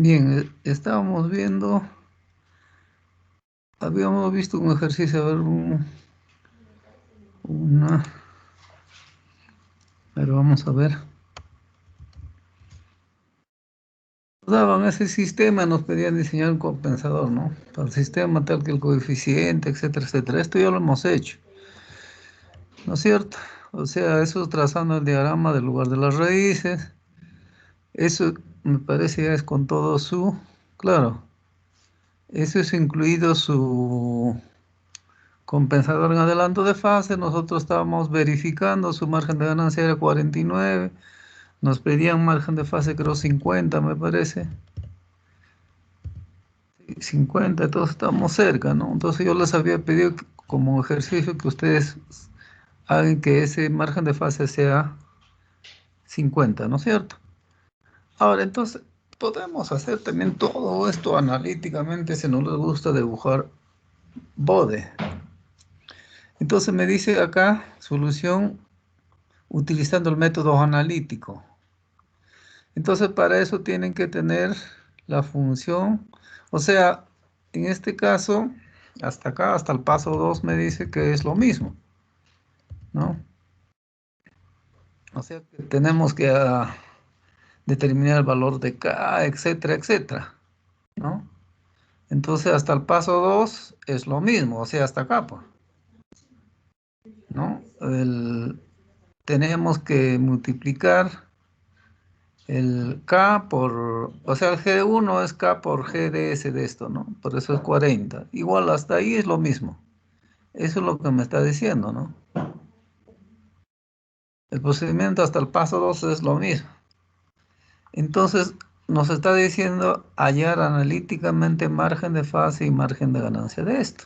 Bien, estábamos viendo, habíamos visto un ejercicio, a ver, una, pero vamos a ver. Nos daban ese sistema, nos pedían diseñar un compensador, ¿no? Para el sistema tal que el coeficiente, etcétera, etcétera. Esto ya lo hemos hecho, ¿no es cierto? O sea, eso trazando el diagrama del lugar de las raíces. Eso me parece ya es con todo su, claro, eso es incluido su compensador en adelanto de fase. Nosotros estábamos verificando, su margen de ganancia era 49, nos pedían margen de fase creo 50 me parece. 50, todos estamos cerca, ¿no? Entonces yo les había pedido como ejercicio que ustedes hagan que ese margen de fase sea 50, ¿no es cierto? Ahora, entonces, podemos hacer también todo esto analíticamente si no les gusta dibujar BODE. Entonces me dice acá, solución utilizando el método analítico. Entonces para eso tienen que tener la función, o sea, en este caso, hasta acá, hasta el paso 2 me dice que es lo mismo, ¿no? O sea que tenemos que determinar el valor de K, etcétera, etcétera, ¿no? Entonces hasta el paso 2 es lo mismo, o sea, hasta acá, pues, ¿no? Tenemos que multiplicar el K por, o sea, el G1 es K por GDS de esto, ¿no? Por eso es 40. Igual hasta ahí es lo mismo. Eso es lo que me está diciendo, ¿no? El procedimiento hasta el paso 2 es lo mismo. Entonces, nos está diciendo hallar analíticamente margen de fase y margen de ganancia de esto,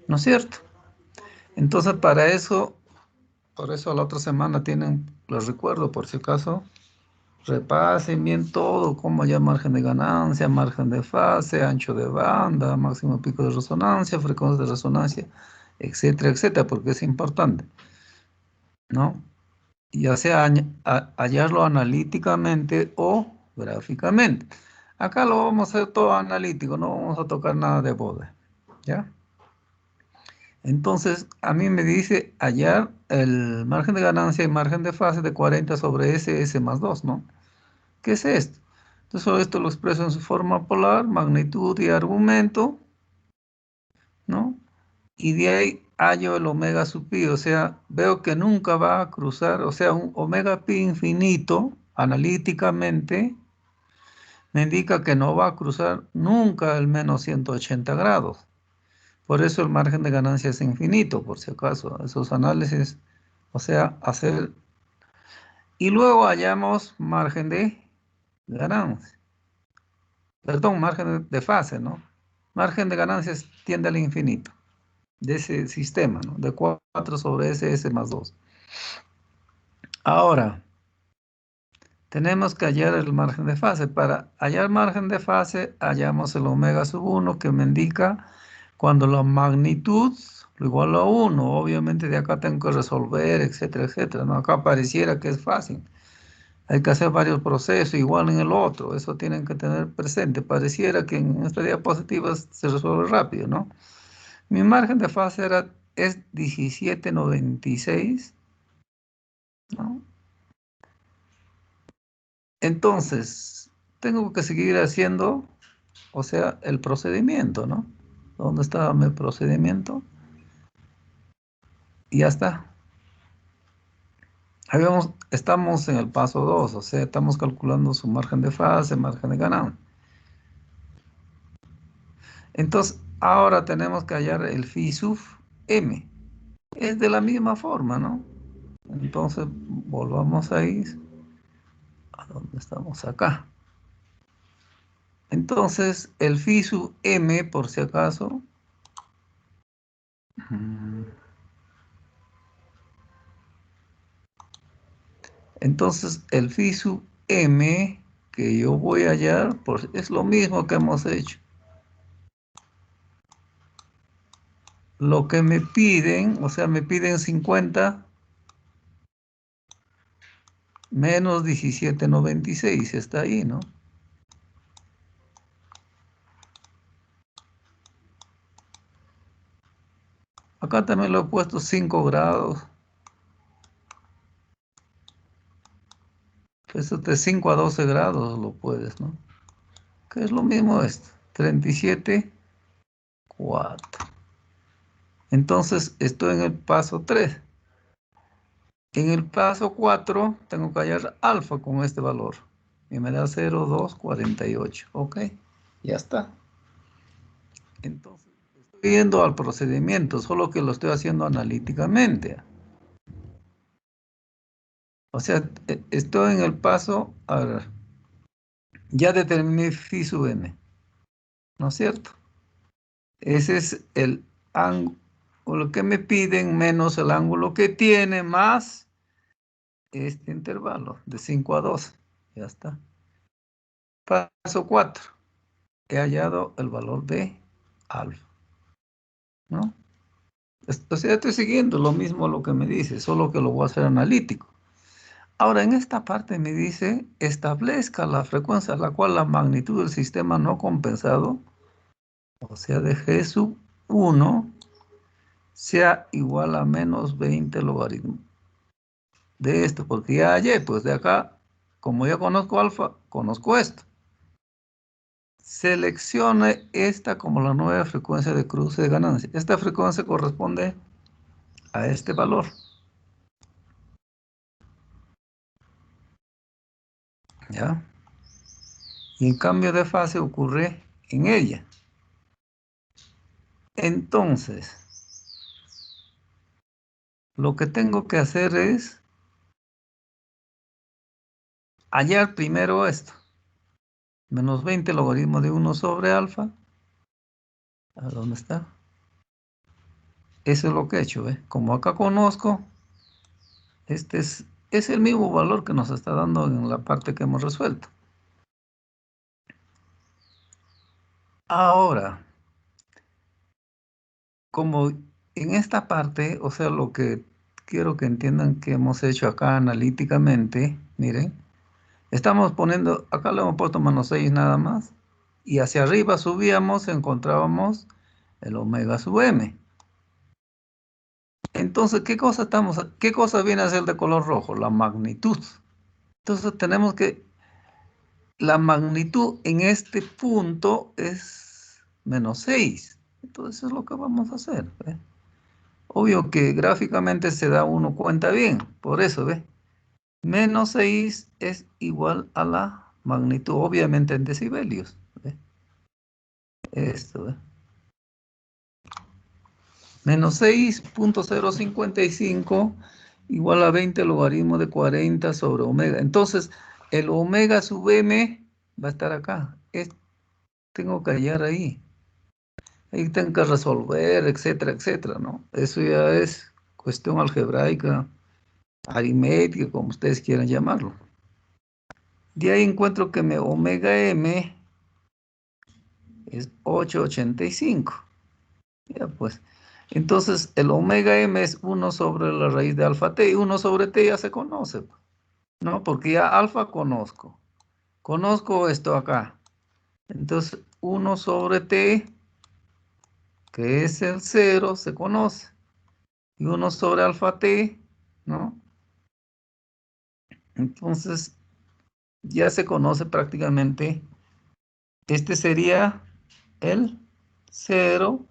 ¿no es cierto? Entonces, para eso, por eso la otra semana tienen, los recuerdo por si acaso, repasen bien todo, como ya margen de ganancia, margen de fase, ancho de banda, máximo pico de resonancia, frecuencia de resonancia, etcétera, etcétera, porque es importante, ¿no? Ya sea hallarlo analíticamente o gráficamente. Acá lo vamos a hacer todo analítico, no vamos a tocar nada de bode, ¿ya? Entonces, a mí me dice hallar el margen de ganancia y margen de fase de 40 sobre S más 2, ¿no? ¿Qué es esto? Entonces, todo esto lo expreso en su forma polar, magnitud y argumento, ¿no? Y de ahí hallo el omega sub pi, o sea, veo que nunca va a cruzar, o sea, un omega pi infinito, analíticamente, me indica que no va a cruzar nunca el menos 180 grados. Por eso el margen de ganancia es infinito, por si acaso, esos análisis, o sea, hacer... Y luego hallamos margen de ganancia. Perdón, margen de fase, ¿no? Margen de ganancias tiende al infinito de ese sistema, ¿no? De 4 sobre S más 2. Ahora, tenemos que hallar el margen de fase. Para hallar margen de fase, hallamos el omega sub 1 que me indica cuando la magnitud lo igual a 1. Obviamente de acá tengo que resolver, etcétera, etcétera, ¿no? Acá pareciera que es fácil. Hay que hacer varios procesos, igual en el otro. Eso tienen que tener presente. Pareciera que en esta diapositiva se resuelve rápido, ¿no? Mi margen de fase es 1796, ¿no? Entonces, tengo que seguir haciendo, o sea, el procedimiento, ¿no? ¿Dónde está mi procedimiento? Y ya está. Estamos en el paso 2, o sea, estamos calculando su margen de fase, margen de ganancia. Entonces, ahora tenemos que hallar el phi sub m. Es de la misma forma, ¿no? Entonces, volvamos ahí. ¿A dónde estamos? Acá. Entonces, el phi sub m, por si acaso. Entonces, el phi sub m que yo voy a hallar, es lo mismo que hemos hecho. Lo que me piden, o sea, me piden 50 menos 1796, está ahí, ¿no? Acá también lo he puesto 5 grados. Eso de 5 a 12 grados lo puedes, ¿no? Que es lo mismo esto. 37, 4. Entonces estoy en el paso 3. En el paso 4 tengo que hallar alfa con este valor. Y me da 0,248. Ok, ya está. Entonces, estoy yendo al procedimiento, solo que lo estoy haciendo analíticamente. O sea, estoy en el paso, a ver, ya determiné phi sub n, ¿no es cierto? Ese es el ángulo que me piden menos el ángulo que tiene más este intervalo de 5 a 12. Ya está. Paso 4. He hallado el valor de alfa, ¿no? O sea, estoy siguiendo lo mismo lo que me dice, solo que lo voy a hacer analítico. Ahora, en esta parte me dice, establezca la frecuencia a la cual la magnitud del sistema no compensado, o sea, de G sub 1, sea igual a menos 20 logaritmo de esto, porque ya hallé, pues de acá, como ya conozco alfa, conozco esto. Seleccione esta como la nueva frecuencia de cruce de ganancia. Esta frecuencia corresponde a este valor. ¿Ya? Y el cambio de fase ocurre en ella. Entonces, lo que tengo que hacer es hallar primero esto. Menos 20 logaritmo de 1 sobre alfa. ¿A dónde está? Eso es lo que he hecho, ¿eh? Como acá conozco, este es el mismo valor que nos está dando en la parte que hemos resuelto. Ahora, como en esta parte, o sea, lo que quiero que entiendan que hemos hecho acá analíticamente, miren, estamos poniendo, acá le hemos puesto menos 6 nada más, y hacia arriba subíamos, encontrábamos el omega sub m. Entonces, qué cosa viene a ser de color rojo? La magnitud. Entonces tenemos que, la magnitud en este punto es menos 6. Entonces eso es lo que vamos a hacer, ¿ve? Obvio que gráficamente se da uno cuenta bien, por eso, ¿ve? Menos 6 es igual a la magnitud, obviamente en decibelios, ¿ve? Esto, ¿ve? Menos 6,055 igual a 20 logaritmo de 40 sobre omega. Entonces, el omega sub m va a estar acá. Tengo que hallar ahí. Ahí tengo que resolver, etcétera, etcétera, ¿no? Eso ya es cuestión algebraica, aritmética, como ustedes quieran llamarlo. De ahí encuentro que mi omega m es 8,85. Ya pues. Entonces, el omega m es 1 sobre la raíz de alfa t, y 1 sobre t ya se conoce, ¿no? Porque ya alfa conozco. Conozco esto acá. Entonces, 1 sobre t, que es el 0, se conoce. Y 1 sobre alfa t, ¿no? Entonces, ya se conoce prácticamente. Este sería el 0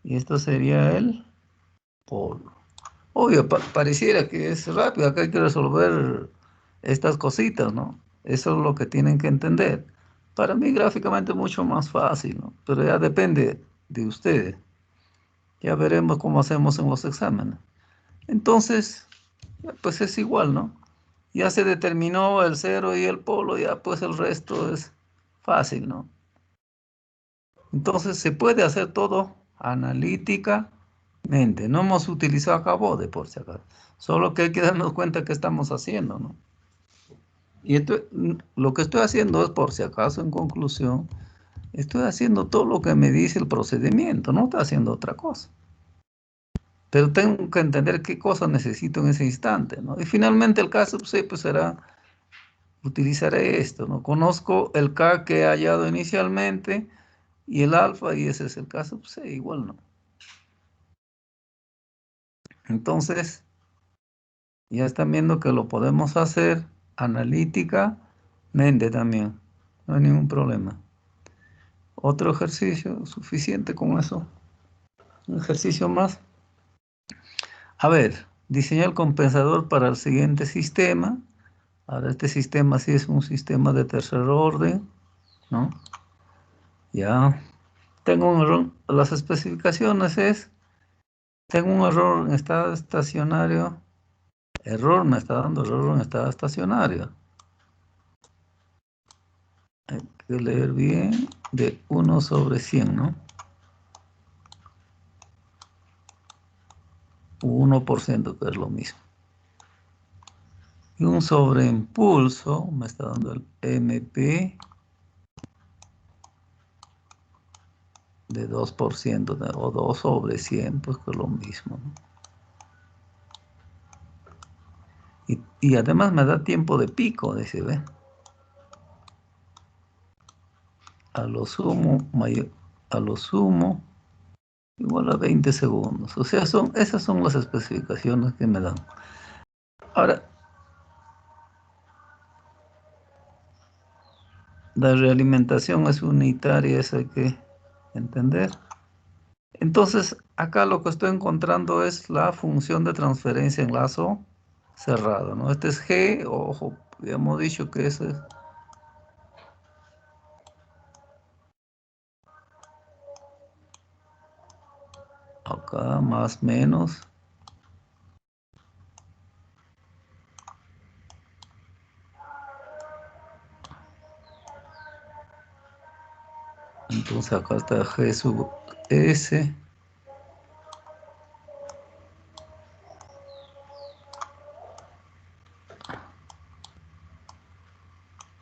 y esto sería el polo. Obvio, pareciera que es rápido, acá hay que resolver estas cositas, ¿no? Eso es lo que tienen que entender. Para mí gráficamente es mucho más fácil, ¿no? Pero ya depende de ustedes. Ya veremos cómo hacemos en los exámenes. Entonces, pues es igual, ¿no? Ya se determinó el 0 y el polo, ya pues el resto es fácil, ¿no? Entonces se puede hacer todo analíticamente. No hemos utilizado acá Bode, por si acaso. Solo que hay que darnos cuenta que estamos haciendo, ¿no? Y lo que estoy haciendo es, por si acaso, en conclusión, estoy haciendo todo lo que me dice el procedimiento, no estoy haciendo otra cosa. Pero tengo que entender qué cosa necesito en ese instante, ¿no? Y finalmente el caso pues, pues será, utilizaré esto, ¿no? Conozco el K que he hallado inicialmente y el alfa, y ese es el caso, pues igual, ¿no? Entonces, ya están viendo que lo podemos hacer analíticamente también. No hay ningún problema. Otro ejercicio, suficiente con eso. Un ejercicio más. A ver, diseñar el compensador para el siguiente sistema. Ahora este sistema sí es un sistema de tercer orden, ¿no? Ya. Tengo un error. Las especificaciones es, tengo un error en estado estacionario. Error, me está dando error en estado estacionario. Hay que leer bien, de 1/100, ¿no? 1%, que es lo mismo. Y un sobreimpulso, me está dando el MP de 2%, o 2/100, pues que es lo mismo, ¿no? Y además me da tiempo de pico, dice, ¿ve? A lo sumo, a lo sumo, igual a 20 segundos. O sea, esas son las especificaciones que me dan. Ahora, la realimentación es unitaria, eso hay que entender. Entonces, acá lo que estoy encontrando es la función de transferencia en lazo cerrado, ¿no? Este es G, ojo, habíamos dicho que ese es acá más menos. Entonces acá está G sub S,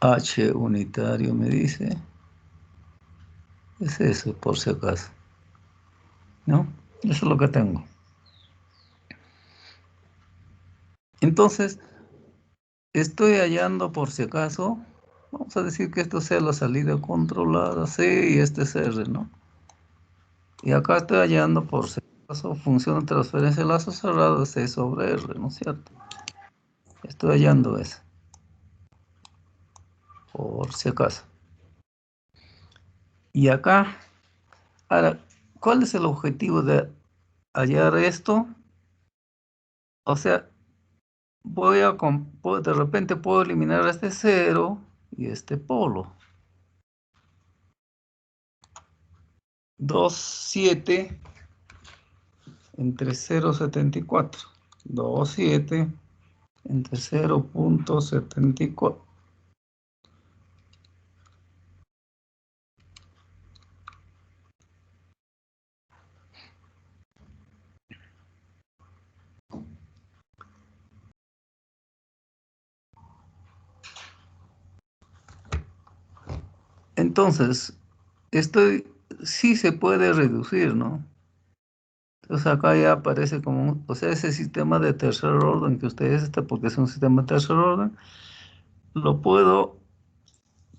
H unitario me dice. Es eso, por si acaso, ¿no? Eso es lo que tengo. Entonces, estoy hallando por si acaso, vamos a decir que esto sea la salida controlada C y este es R, ¿no? Y acá estoy hallando por si acaso función de transferencia de lazo cerrado C sobre R, ¿no es cierto? Estoy hallando eso, por si acaso. Y acá, ahora, ¿cuál es el objetivo de hallar esto? O sea, de repente puedo eliminar este cero y este polo. 2,7 entre 0,74. 2,7 entre 0,74. Entonces, esto sí se puede reducir, ¿no? Entonces acá ya aparece como, o sea, ese sistema de tercer orden que ustedes están, porque es un sistema de tercer orden, lo puedo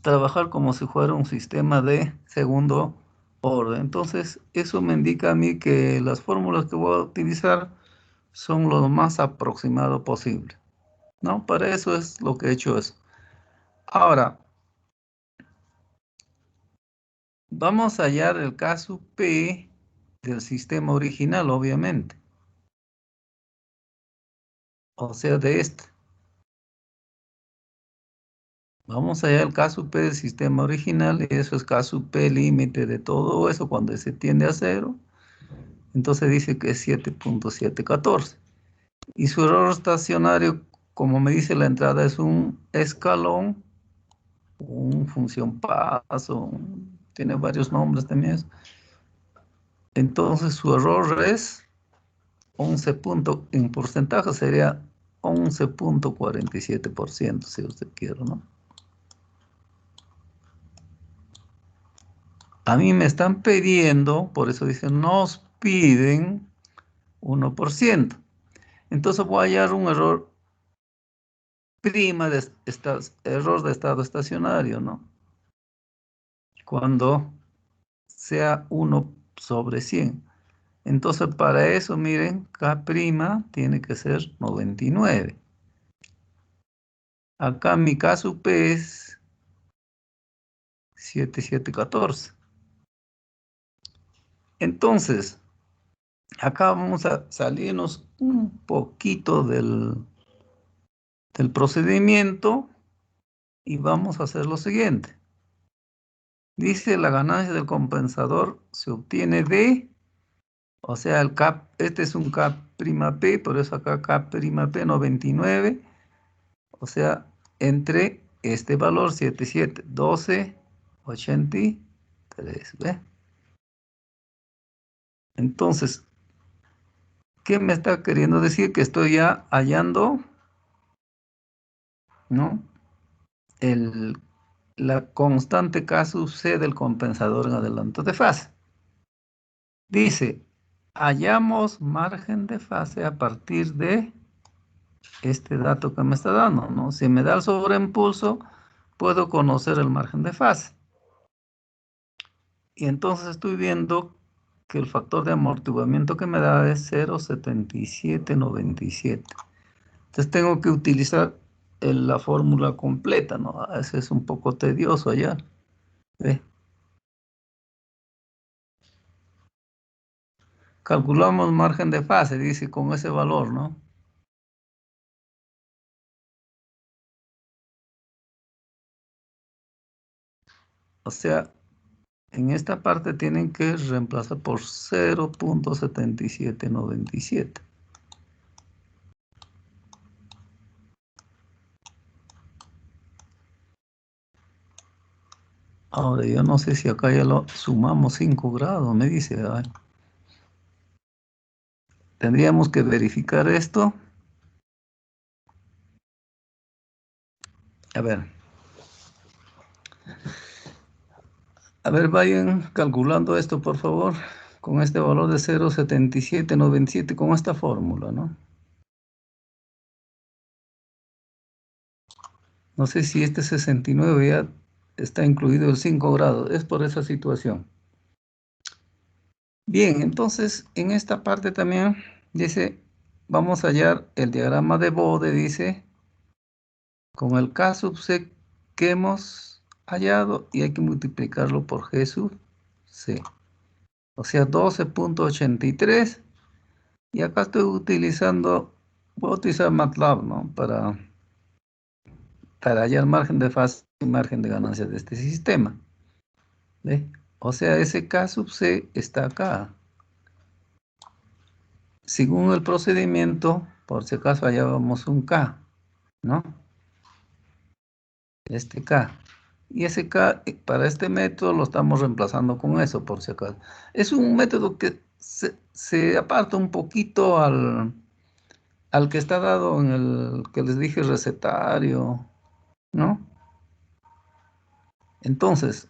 trabajar como si fuera un sistema de segundo orden. Entonces, eso me indica a mí que las fórmulas que voy a utilizar son lo más aproximado posible, ¿no? Para eso es lo que he hecho eso. Ahora, vamos a hallar el caso P del sistema original, obviamente. O sea, de este. Vamos a hallar el caso P del sistema original, y eso es caso P límite de todo eso cuando se tiende a cero. Entonces dice que es 7,714. Y su error estacionario, como me dice la entrada, es un escalón, un función paso, tiene varios nombres también. Entonces su error es 11 en porcentaje sería 11,47%, si usted quiere, ¿no? A mí me están pidiendo, por eso dicen, nos piden 1%. Entonces voy a hallar un error prima de error de estado estacionario, ¿no? Cuando sea 1/100. Entonces, para eso, miren, K' tiene que ser 99. Acá mi K sub P es 7714. Entonces, acá vamos a salirnos un poquito del procedimiento y vamos a hacer lo siguiente. Dice la ganancia del compensador se obtiene de, o sea, el K, este es un K'P, por eso acá K'P 99, o sea, entre este valor 771283, ¿ve? Entonces, ¿qué me está queriendo decir? Que estoy ya hallando, ¿no? La constante K sub C del compensador en adelanto de fase. Dice, hallamos margen de fase a partir de este dato que me está dando, ¿no? Si me da el sobreimpulso, puedo conocer el margen de fase. Y entonces estoy viendo que el factor de amortiguamiento que me da es 0,7797. Entonces tengo que utilizar la fórmula completa, ¿no? A veces es un poco tedioso allá. ¿Ve? Calculamos margen de fase, dice, con ese valor, ¿no? O sea, en esta parte tienen que reemplazar por 0,7797. Ahora, yo no sé si acá ya lo sumamos 5 grados, me dice. Ay, tendríamos que verificar esto. A ver. A ver, vayan calculando esto, por favor, con este valor de 0,7797, con esta fórmula, ¿no? No sé si este 69 ya está incluido el 5 grados, es por esa situación. Bien, entonces en esta parte también dice, vamos a hallar el diagrama de Bode, dice, con el K sub C que hemos hallado y hay que multiplicarlo por G sub C. O sea, 12,83. Y acá estoy utilizando, voy a utilizar MATLAB, ¿no? Para hallar margen de fase y margen de ganancia de este sistema. ¿Ve? O sea, ese K sub C está acá. Según el procedimiento, por si acaso hallábamos un K, ¿no? Este K. Y ese K, para este método lo estamos reemplazando con eso, por si acaso. Es un método que se aparta un poquito al que está dado en el que les dije recetario, ¿no? Entonces,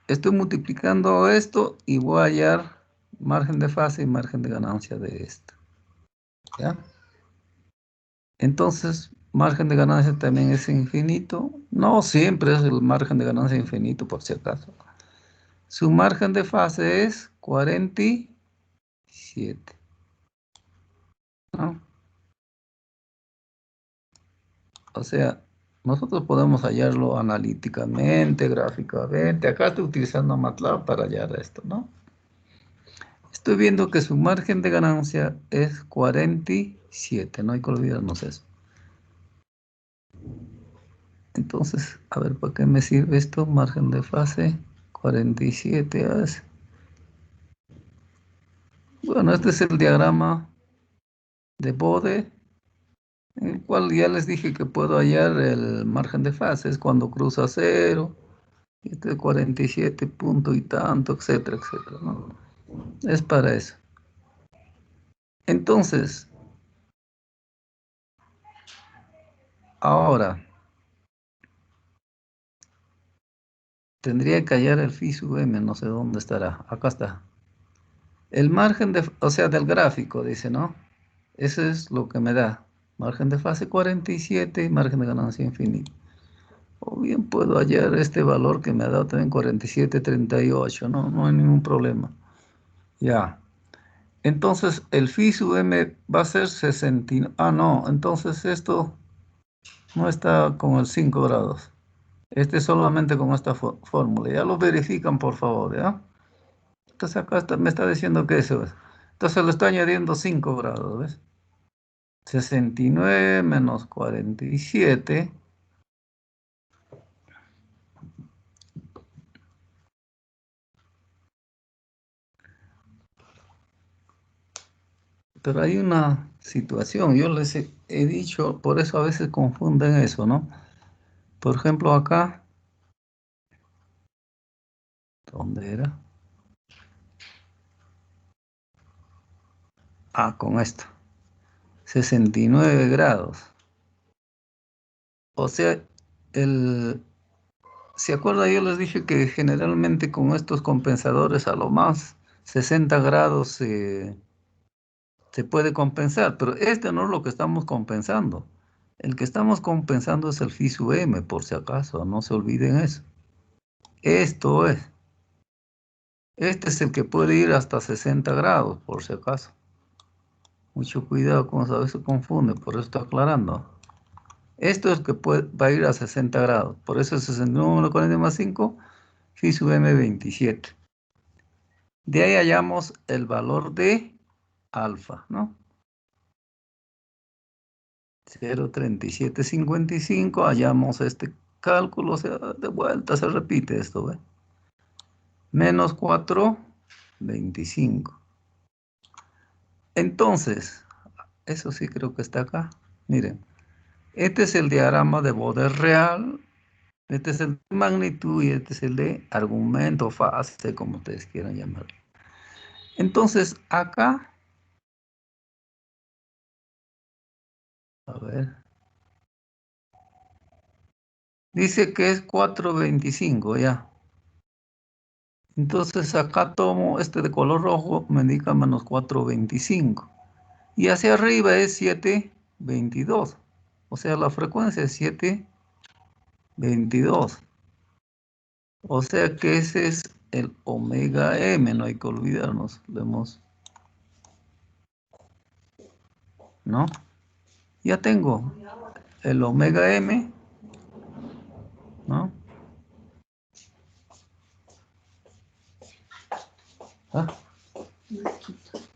estoy multiplicando esto y voy a hallar margen de fase y margen de ganancia de esto, ¿ya? Entonces, margen de ganancia también es infinito. No siempre es el margen de ganancia infinito, por si acaso. Su margen de fase es 47, ¿no? O sea, nosotros podemos hallarlo analíticamente, gráficamente. Acá estoy utilizando MATLAB para hallar esto, ¿no? Estoy viendo que su margen de ganancia es 47, no hay que olvidarnos eso. Entonces, a ver, ¿para qué me sirve esto? Margen de fase, 47 es. Bueno, este es el diagrama de Bode, en el cual ya les dije que puedo hallar el margen de fase, es cuando cruza cero, y este es 47 punto y tanto, etcétera, etcétera, ¿no? Es para eso. Entonces, ahora, tendría que hallar el phi sub m, no sé dónde estará. Acá está. El margen de, o sea, del gráfico, dice, ¿no? Eso es lo que me da. Margen de fase 47 y margen de ganancia infinito. O bien puedo hallar este valor que me ha dado también 47,38, ¿no? No hay ningún problema. Ya. Entonces, el phi sub m va a ser 69. Ah, no. Entonces, esto no está con el 5 grados. Este es solamente con esta fórmula. Ya lo verifican, por favor, ¿ya? Entonces, acá me está diciendo que eso es. Entonces, le estoy añadiendo 5 grados, ¿ves? 69 menos 47. Pero hay una situación, yo les he dicho, por eso a veces confunden eso, ¿no? Por ejemplo, acá, ¿dónde era? Ah, con esto, 69 grados. O sea, el, ¿se acuerda? Yo les dije que generalmente con estos compensadores a lo más 60 grados se puede compensar, pero este no es lo que estamos compensando. El que estamos compensando es el phi sub m, por si acaso, no se olviden eso. Esto es. Este es el que puede ir hasta 60 grados, por si acaso. Mucho cuidado, como a veces se confunde, por eso estoy aclarando. Esto es que va a ir a 60 grados. Por eso es 69 40 más 5, phi sub m 27. De ahí hallamos el valor de alfa, ¿no? 0,3755. Hallamos este cálculo, o sea, de vuelta se repite esto, ¿ve? Menos 4,25. Entonces, eso sí creo que está acá. Miren. Este es el diagrama de Bode real, este es el de magnitud y este es el de argumento, fase, como ustedes quieran llamarlo. Entonces, acá, a ver, dice que es 4,25 ya. Entonces, acá tomo este de color rojo, me indica menos 4,25. Y hacia arriba es 7,22. O sea, la frecuencia es 7,22. O sea que ese es el omega m, no hay que olvidarnos. Lo hemos, ¿no? Ya tengo el omega m, ¿no?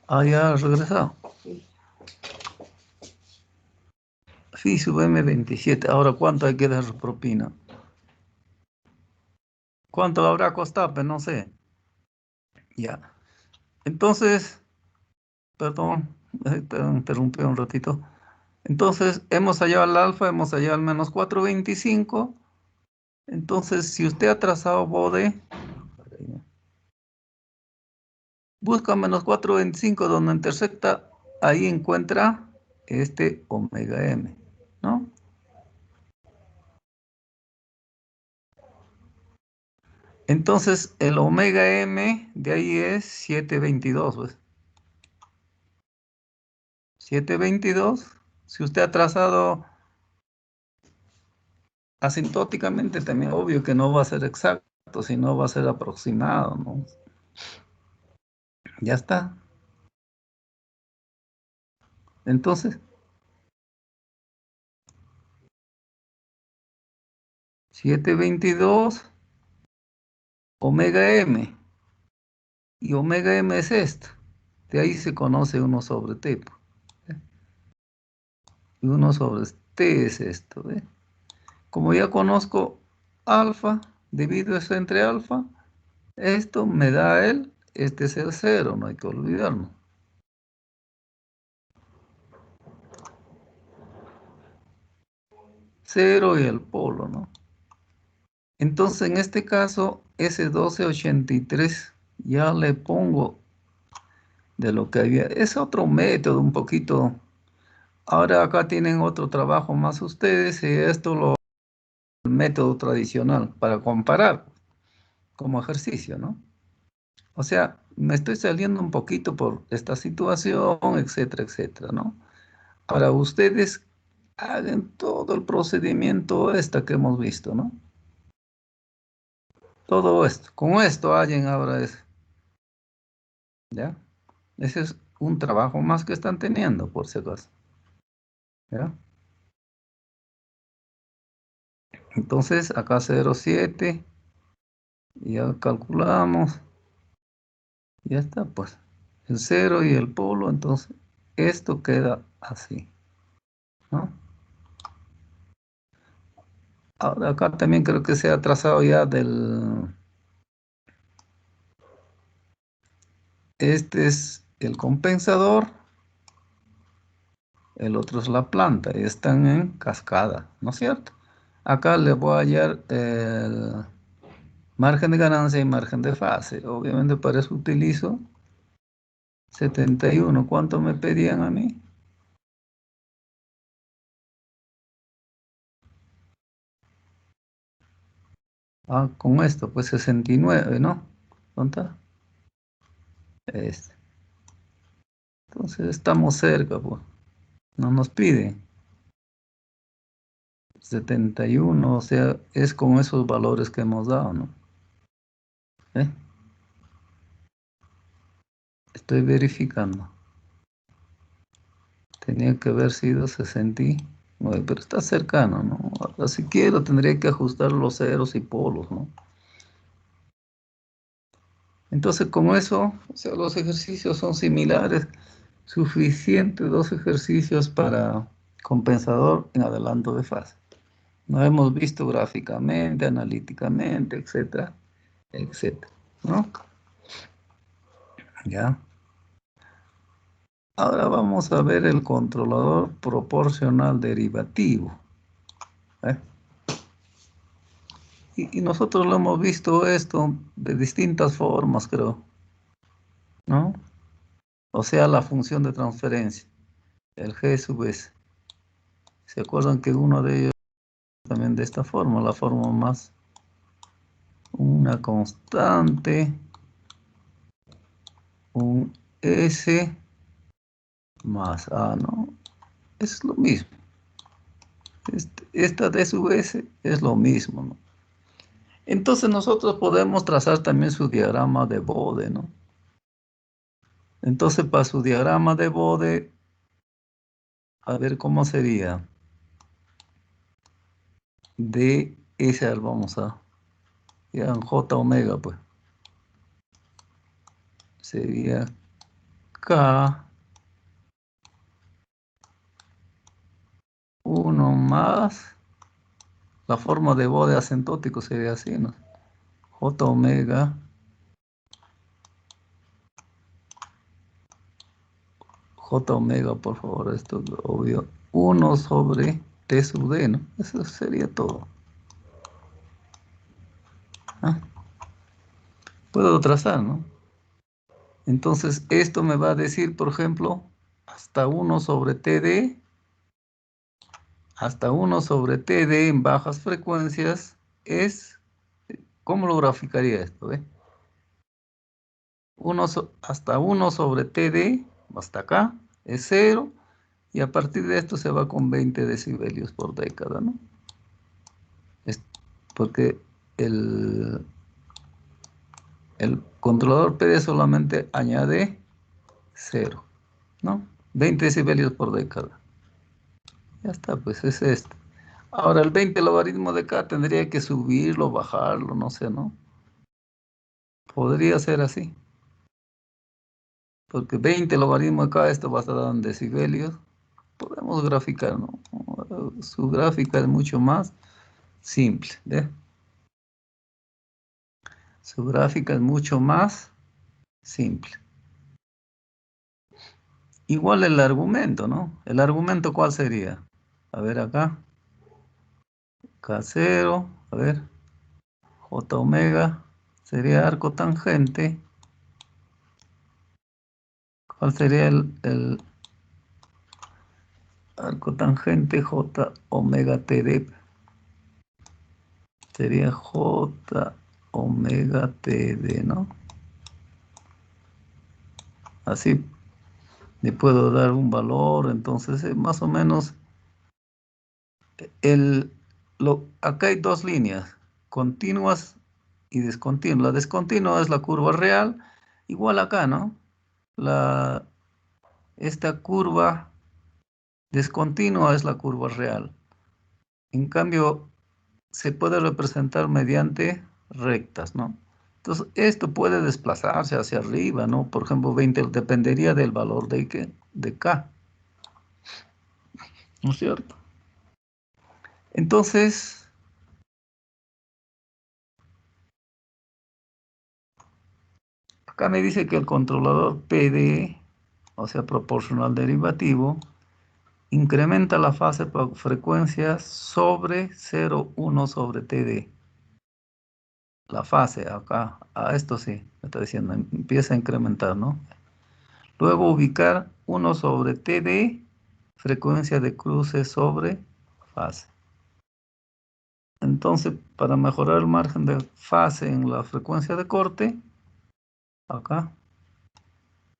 Ah, ya ha regresado. Sí, sub M27. Ahora, ¿cuánto hay que dar propina? ¿Cuánto habrá costado? Pues no sé. Ya. Entonces, perdón, te interrumpí un ratito. Entonces, hemos hallado el alfa, hemos hallado el menos 4,25. Entonces, si usted ha trazado bode, busca menos 4,25 donde intersecta, ahí encuentra este omega m, ¿no? Entonces, el omega m de ahí es 7,22, pues. 7,22. Si usted ha trazado asintóticamente, también obvio que no va a ser exacto, sino va a ser aproximado, ¿no? Ya está. Entonces, 7,22 omega m. Y omega m es esto. De ahí se conoce 1 sobre t. Y 1 sobre t es esto, ¿ve? Como ya conozco alfa, divido eso entre alfa, esto me da este es el cero, no hay que olvidarnos. Cero y el polo, ¿no? Entonces, en este caso, ese 1283 ya le pongo de lo que había. Es otro método un poquito. Ahora acá tienen otro trabajo más ustedes y esto lo el método tradicional para comparar como ejercicio, ¿no? O sea, me estoy saliendo un poquito por esta situación, etcétera, etcétera, ¿no? Para ustedes hagan todo el procedimiento este que hemos visto, ¿no? Todo esto. Con esto hallen ahora ¿ya? Ese es un trabajo más que están teniendo, por si acaso, ¿ya? Entonces, acá 0,7, ya calculamos, ya está, pues, el 0 y el polo, entonces, esto queda así, ¿no? Ahora acá también creo que se ha trazado ya este es el compensador, el otro es la planta, y están en cascada, ¿no es cierto? Acá le voy a hallar el margen de ganancia y margen de fase. Obviamente para eso utilizo 71. ¿Cuánto me pedían a mí? Ah, con esto, pues 69, ¿no? ¿Dónde está? Este. Entonces estamos cerca, pues. No nos piden 71, o sea, es con esos valores que hemos dado, ¿no? ¿Eh? Estoy verificando. Tenía que haber sido 69, pero está cercano, ¿no? Ahora, si quiero, tendría que ajustar los ceros y polos, ¿no? Entonces, con eso, o sea, los ejercicios son similares, suficientes dos ejercicios para compensador en adelanto de fase. Lo hemos visto gráficamente, analíticamente, etcétera, etcétera, ¿no? Ya. Ahora vamos a ver el controlador proporcional derivativo, ¿eh? Y nosotros lo hemos visto esto de distintas formas, creo, ¿no? O sea, la función de transferencia, el G sub S. ¿Se acuerdan que uno de ellos también de esta forma, la forma más una constante, un S más A, ¿no? Es lo mismo. Esta D sub S es lo mismo, ¿no? Entonces nosotros podemos trazar también su diagrama de Bode, ¿no? Entonces para su diagrama de Bode, a ver cómo sería. D S, vamos a, ya en J omega, pues, sería K 1 más, la forma de Bode acentótico sería así, ¿no? J omega, J omega, por favor, esto es obvio. 1 sobre T sub D, ¿no? Eso sería todo. ¿Ah? Puedo trazar, ¿no? Entonces, esto me va a decir, por ejemplo, hasta 1 sobre TD, hasta 1 sobre TD en bajas frecuencias es, ¿cómo lo graficaría esto? Hasta 1 sobre TD, hasta acá, es 0, y a partir de esto se va con 20 decibelios por década, ¿no? Es porque el, el controlador PD solamente añade 0, ¿no? 20 decibelios por década. Ya está, pues es esto. Ahora el 20 logaritmo de K tendría que subirlo, bajarlo, no sé, ¿no? Podría ser así, porque 20 logaritmo de K, esto va a estar en decibelios. Podemos graficar, ¿no? Su gráfica es mucho más simple, ¿ve? Su gráfica es mucho más simple. Igual el argumento, ¿no? ¿El argumento cuál sería? A ver acá. K0, a ver. J omega sería arco tangente. ¿Cuál sería el arco tangente? J omega TD? Sería J omega TD, ¿no? Así le puedo dar un valor, entonces más o menos acá hay dos líneas, continuas y discontinuas. La discontinua es la curva real, igual acá, ¿no? esta curva discontinua es la curva real. En cambio, se puede representar mediante rectas, ¿no? Entonces, esto puede desplazarse hacia arriba, ¿no? Por ejemplo, 20 dependería del valor de K, ¿no es cierto? Entonces, acá me dice que el controlador PD, o sea, proporcional derivativo, incrementa la fase por frecuencia sobre 0,1 sobre TD. La fase acá, a esto sí, me está diciendo, empieza a incrementar, ¿no? Luego ubicar 1 sobre TD, frecuencia de cruce sobre fase. Entonces, para mejorar el margen de fase en la frecuencia de corte, acá,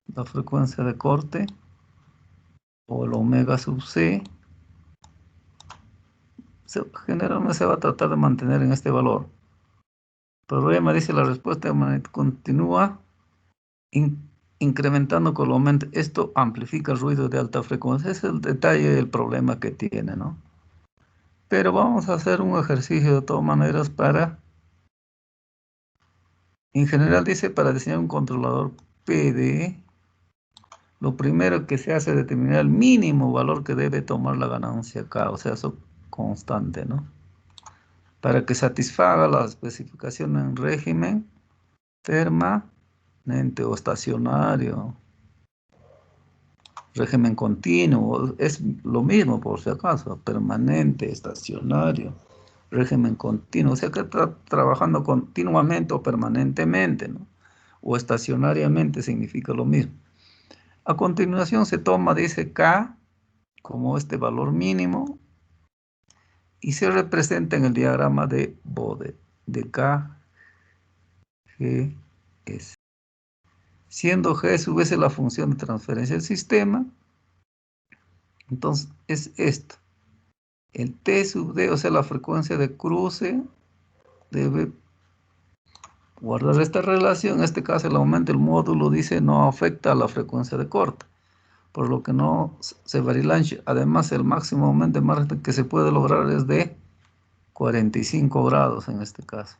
la frecuencia de corte, o el omega sub c, generalmente se va a tratar de mantener en este valor. El problema dice la respuesta continúa incrementando con el aumento. Esto amplifica el ruido de alta frecuencia. Ese es el detalle del problema que tiene, ¿no? Pero vamos a hacer un ejercicio de todas maneras en general dice, para diseñar un controlador PD, lo primero que se hace es determinar el mínimo valor que debe tomar la ganancia K, o sea, eso constante, ¿no? Para que satisfaga la especificación en régimen permanente o estacionario, régimen continuo, es lo mismo por si acaso, permanente, estacionario, régimen continuo, o sea que está trabajando continuamente o permanentemente, ¿no? O estacionariamente significa lo mismo. A continuación se toma, dice K, como este valor mínimo, y se representa en el diagrama de Bode, de K, G, S. Siendo G su vez la función de transferencia del sistema, entonces es esto. El T sub D, o sea, la frecuencia de cruce, debe guardar esta relación. En este caso, el aumento del módulo dice no afecta a la frecuencia de corte, por lo que no se varía el ancho. Además, el máximo aumento de margen que se puede lograr es de 45 grados en este caso.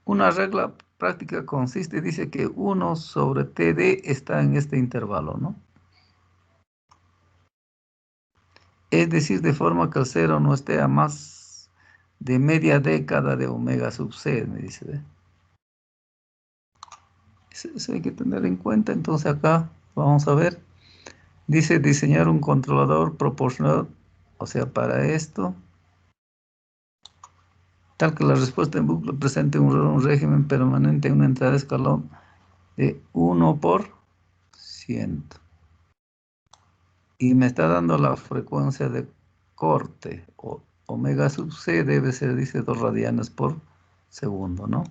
Una regla práctica consiste, dice que 1 sobre TD está en este intervalo, ¿no? Es decir, de forma que el cero no esté a más de media década de omega sub c, me dice. ¿Ve? Eso hay que tener en cuenta. Entonces acá vamos a ver. Dice diseñar un controlador proporcional, o sea, para esto, tal que la respuesta en bucle presente un régimen permanente en una entrada de escalón de 1%. Y me está dando la frecuencia de corte, o omega sub c debe ser, dice, 2 radianes por segundo, ¿no?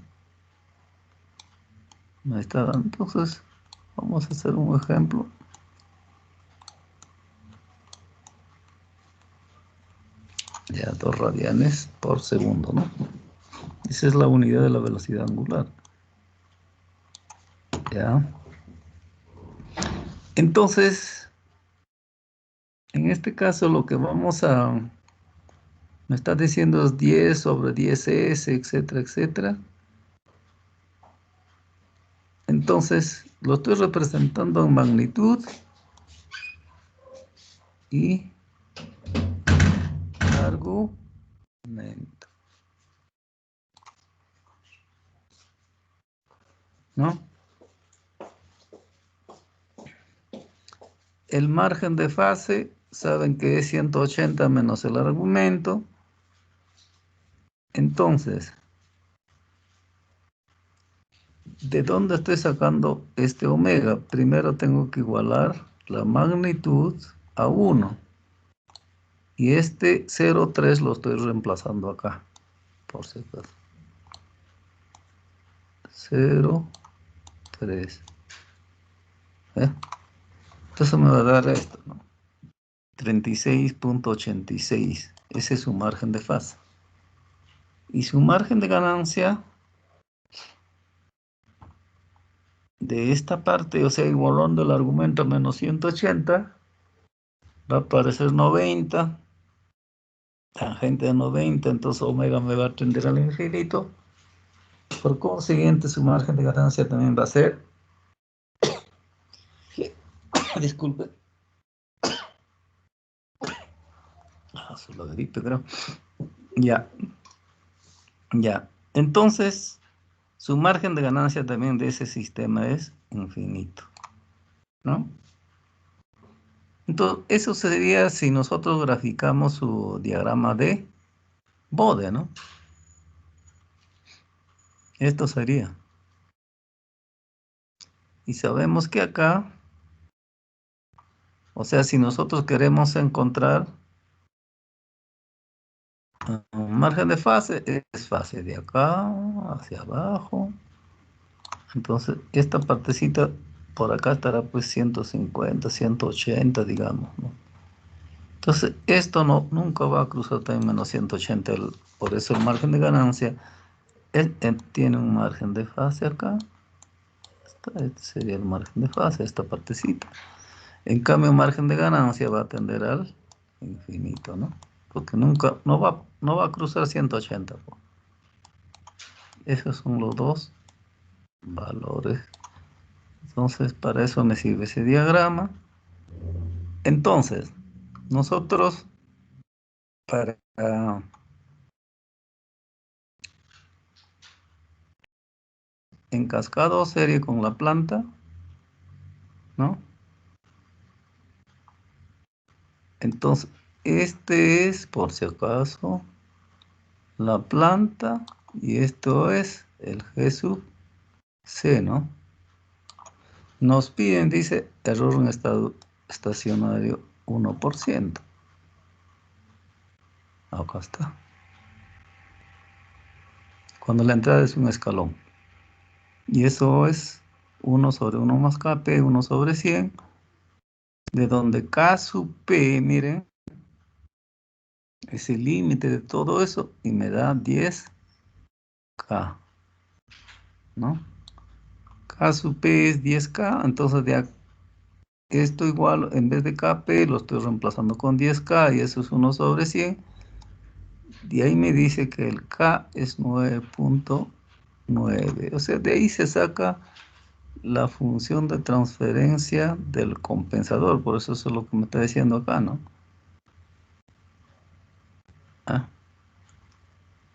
Me está dando, entonces, vamos a hacer un ejemplo. Ya, 2 radianes por segundo, ¿no? Esa es la unidad de la velocidad angular. ¿Ya? Entonces, en este caso lo que me está diciendo es 10 sobre 10S, etcétera, etcétera. Entonces, lo estoy representando en magnitud y argumento. ¿No? El margen de fase, saben que es 180 menos el argumento. Entonces, ¿de dónde estoy sacando este omega? Primero tengo que igualar la magnitud a 1. Y este 0,3 lo estoy reemplazando acá, por si acaso. 0,3. Entonces me va a dar esto, ¿no? 36,86. Ese es su margen de fase. Y su margen de ganancia de esta parte, o sea, igualando el argumento menos 180, va a aparecer 90, tangente de 90, entonces omega me va a tender al infinito. Por consiguiente, su margen de ganancia también va a ser, disculpe, solo gripe, creo. Ya, ya. Entonces, su margen de ganancia también de ese sistema es infinito, ¿no? Entonces, eso sería si nosotros graficamos su diagrama de Bode, ¿no? Esto sería. Y sabemos que acá, o sea, si nosotros queremos encontrar un margen de fase, es fase de acá hacia abajo. Entonces, esta partecita por acá estará pues 150, 180, digamos, ¿no? Entonces, esto no, nunca va a cruzar también menos 180, por eso el margen de ganancia tiene un margen de fase acá. Este sería el margen de fase, esta partecita. En cambio, el margen de ganancia va a tender al infinito, ¿no? Porque nunca, no va a cruzar 180. Po. Esos son los dos valores. Entonces, para eso me sirve ese diagrama. Entonces, nosotros para en cascado serie con la planta, ¿no? Entonces, este es, por si acaso, la planta y esto es el G sub C, ¿no? Nos piden, dice, error en estado estacionario 1%. Acá está. Cuando la entrada es un escalón. Y eso es 1 sobre 1 más Kp, 1 sobre 100, de donde K sub P, miren, es el límite de todo eso y me da 10K, ¿no? K sub P es 10K, entonces de esto igual, en vez de Kp, lo estoy reemplazando con 10K y eso es 1 sobre 100. De ahí me dice que el K es 9.9. O sea, de ahí se saca la función de transferencia del compensador. Por eso es lo que me está diciendo acá, ¿no? Ah,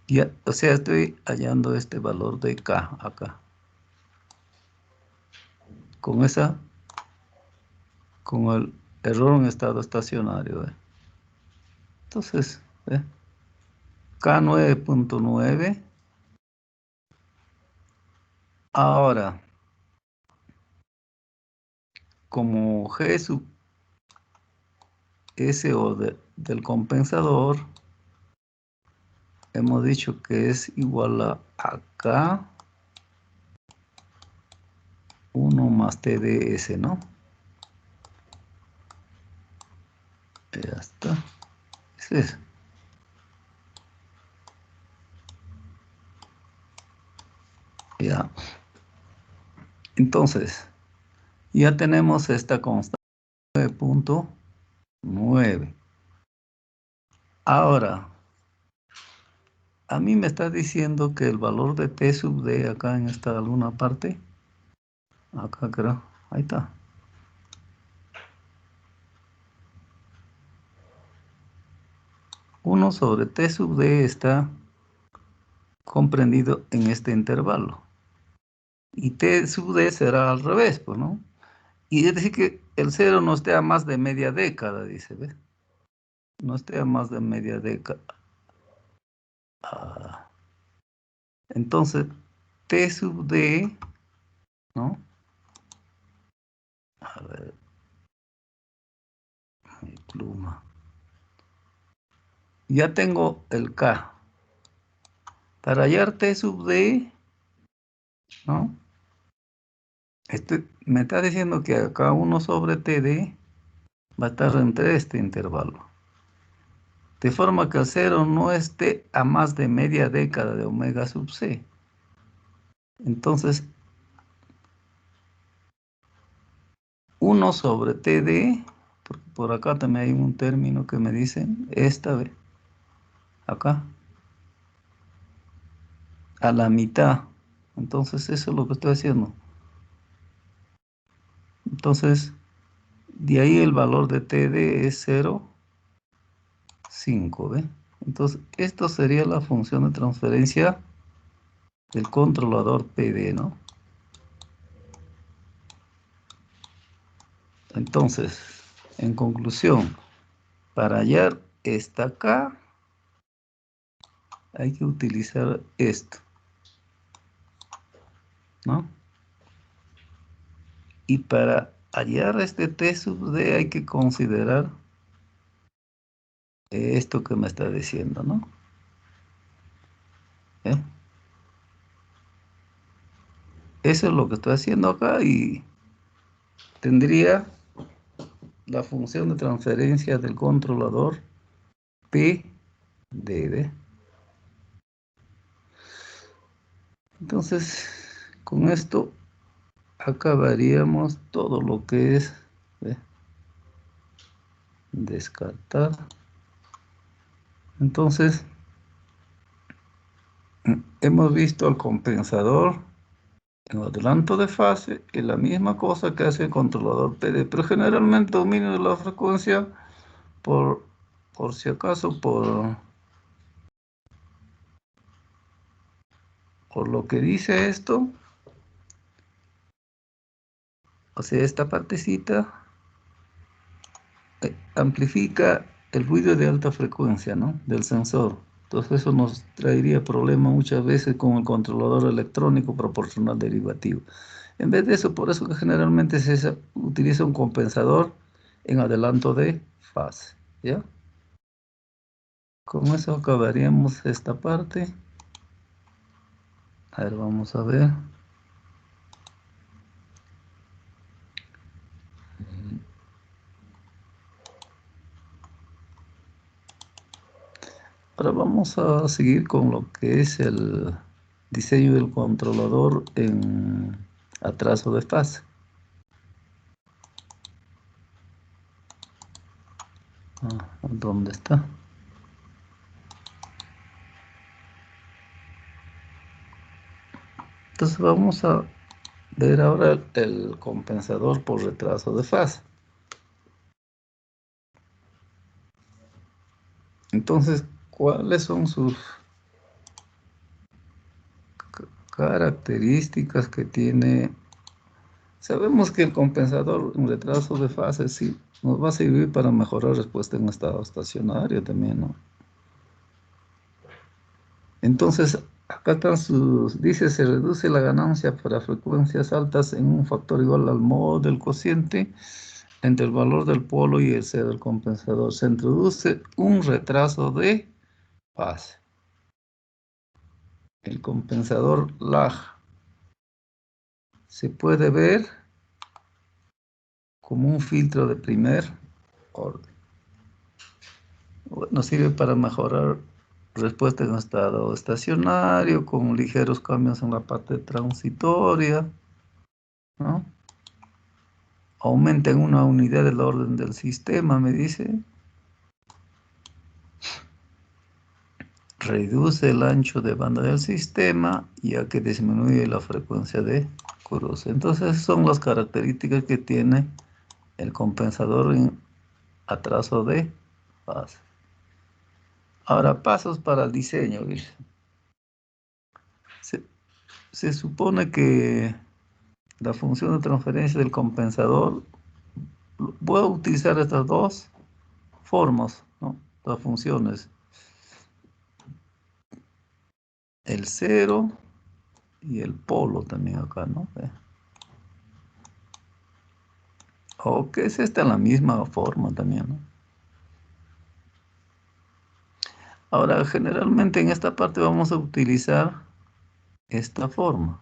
ya, o sea, estoy hallando este valor de K acá. Con con el error en estado estacionario. Entonces, K 9.9. Ahora, como G sub S o del compensador, hemos dicho que es igual a acá 1 más TDS, ¿no? Ya está. Ese es. Ya. Entonces, ya tenemos esta constante 9.9. Ahora, a mí me está diciendo que el valor de T sub D acá en esta alguna parte, acá creo, ahí está. Uno sobre T sub D está comprendido en este intervalo. Y T sub D será al revés, pues, ¿no? Y es decir que el cero no esté a más de media década, dice, ¿ves? No esté a más de media década. Ah, entonces, T sub D, ¿no? A ver, mi pluma. Ya tengo el K. Para hallar T sub D, ¿no? Me está diciendo que acá 1 sobre TD va a estar entre este intervalo. De forma que el cero no esté a más de media década de omega sub C. Entonces, 1 sobre TD, porque por acá también hay un término que me dicen, esta vez, acá, a la mitad. Entonces eso es lo que estoy haciendo. Entonces, de ahí el valor de TD es 0,5, ¿ve? Entonces, esto sería la función de transferencia del controlador PD, ¿no? Entonces, en conclusión, para hallar esta acá, hay que utilizar esto, ¿no? Y para hallar este T sub D hay que considerar esto que me está diciendo, ¿no? ¿Eh? Eso es lo que estoy haciendo acá y tendría la función de transferencia del controlador PDD. Entonces, con esto acabaríamos todo lo que es, ¿ve? Descartar. Entonces, hemos visto el compensador en adelanto de fase y la misma cosa que hace el controlador PD, pero generalmente dominio de la frecuencia por, por si acaso, por lo que dice esto, o sea, esta partecita amplifica el ruido de alta frecuencia, ¿no? Del sensor. Entonces eso nos traería problemas muchas veces con el controlador electrónico proporcional derivativo. En vez de eso, por eso que generalmente se utiliza un compensador en adelanto de fase, ¿ya? Con eso acabaríamos esta parte. A ver, vamos a ver. Ahora vamos a seguir con lo que es el diseño del controlador en atraso de fase. ¿Dónde está? Entonces vamos a ver ahora el compensador por retraso de fase. Entonces, ¿cuáles son sus características que tiene? Sabemos que el compensador en retraso de fase sí nos va a servir para mejorar respuesta en estado estacionario también, ¿no? Entonces, acá están dice, se reduce la ganancia para frecuencias altas en un factor igual al modo del cociente entre el valor del polo y el C del compensador. Se introduce un retraso de fase. El compensador lag se puede ver como un filtro de primer orden. Bueno, sirve para mejorar respuesta en estado estacionario, con ligeros cambios en la parte transitoria, ¿no? Aumenta en una unidad del orden del sistema, me dice. Reduce el ancho de banda del sistema, ya que disminuye la frecuencia de cruce. Entonces, son las características que tiene el compensador en atraso de fase. Ahora, pasos para el diseño. Se supone que la función de transferencia del compensador, voy a utilizar estas dos formas, ¿no? Las funciones, el cero y el polo también acá, ¿no? O que es esta la misma forma también, ¿no? Ahora, generalmente en esta parte vamos a utilizar esta forma.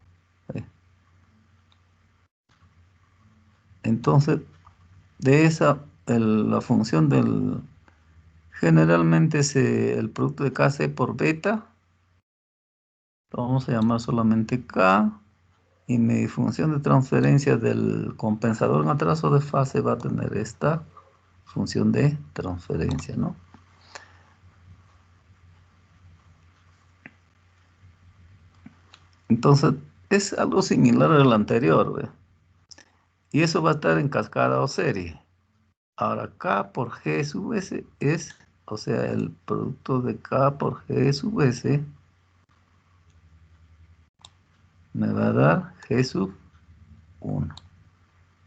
Entonces, de esa, la función del, generalmente el producto de KC por beta, lo vamos a llamar solamente K, Y mi función de transferencia del compensador en atraso de fase va a tener esta función de transferencia, ¿no? Entonces, es algo similar al anterior, ¿ve? Y eso va a estar en cascada o serie. Ahora, K por G sub S es, o sea, el producto de K por G sub S me va a dar G sub 1.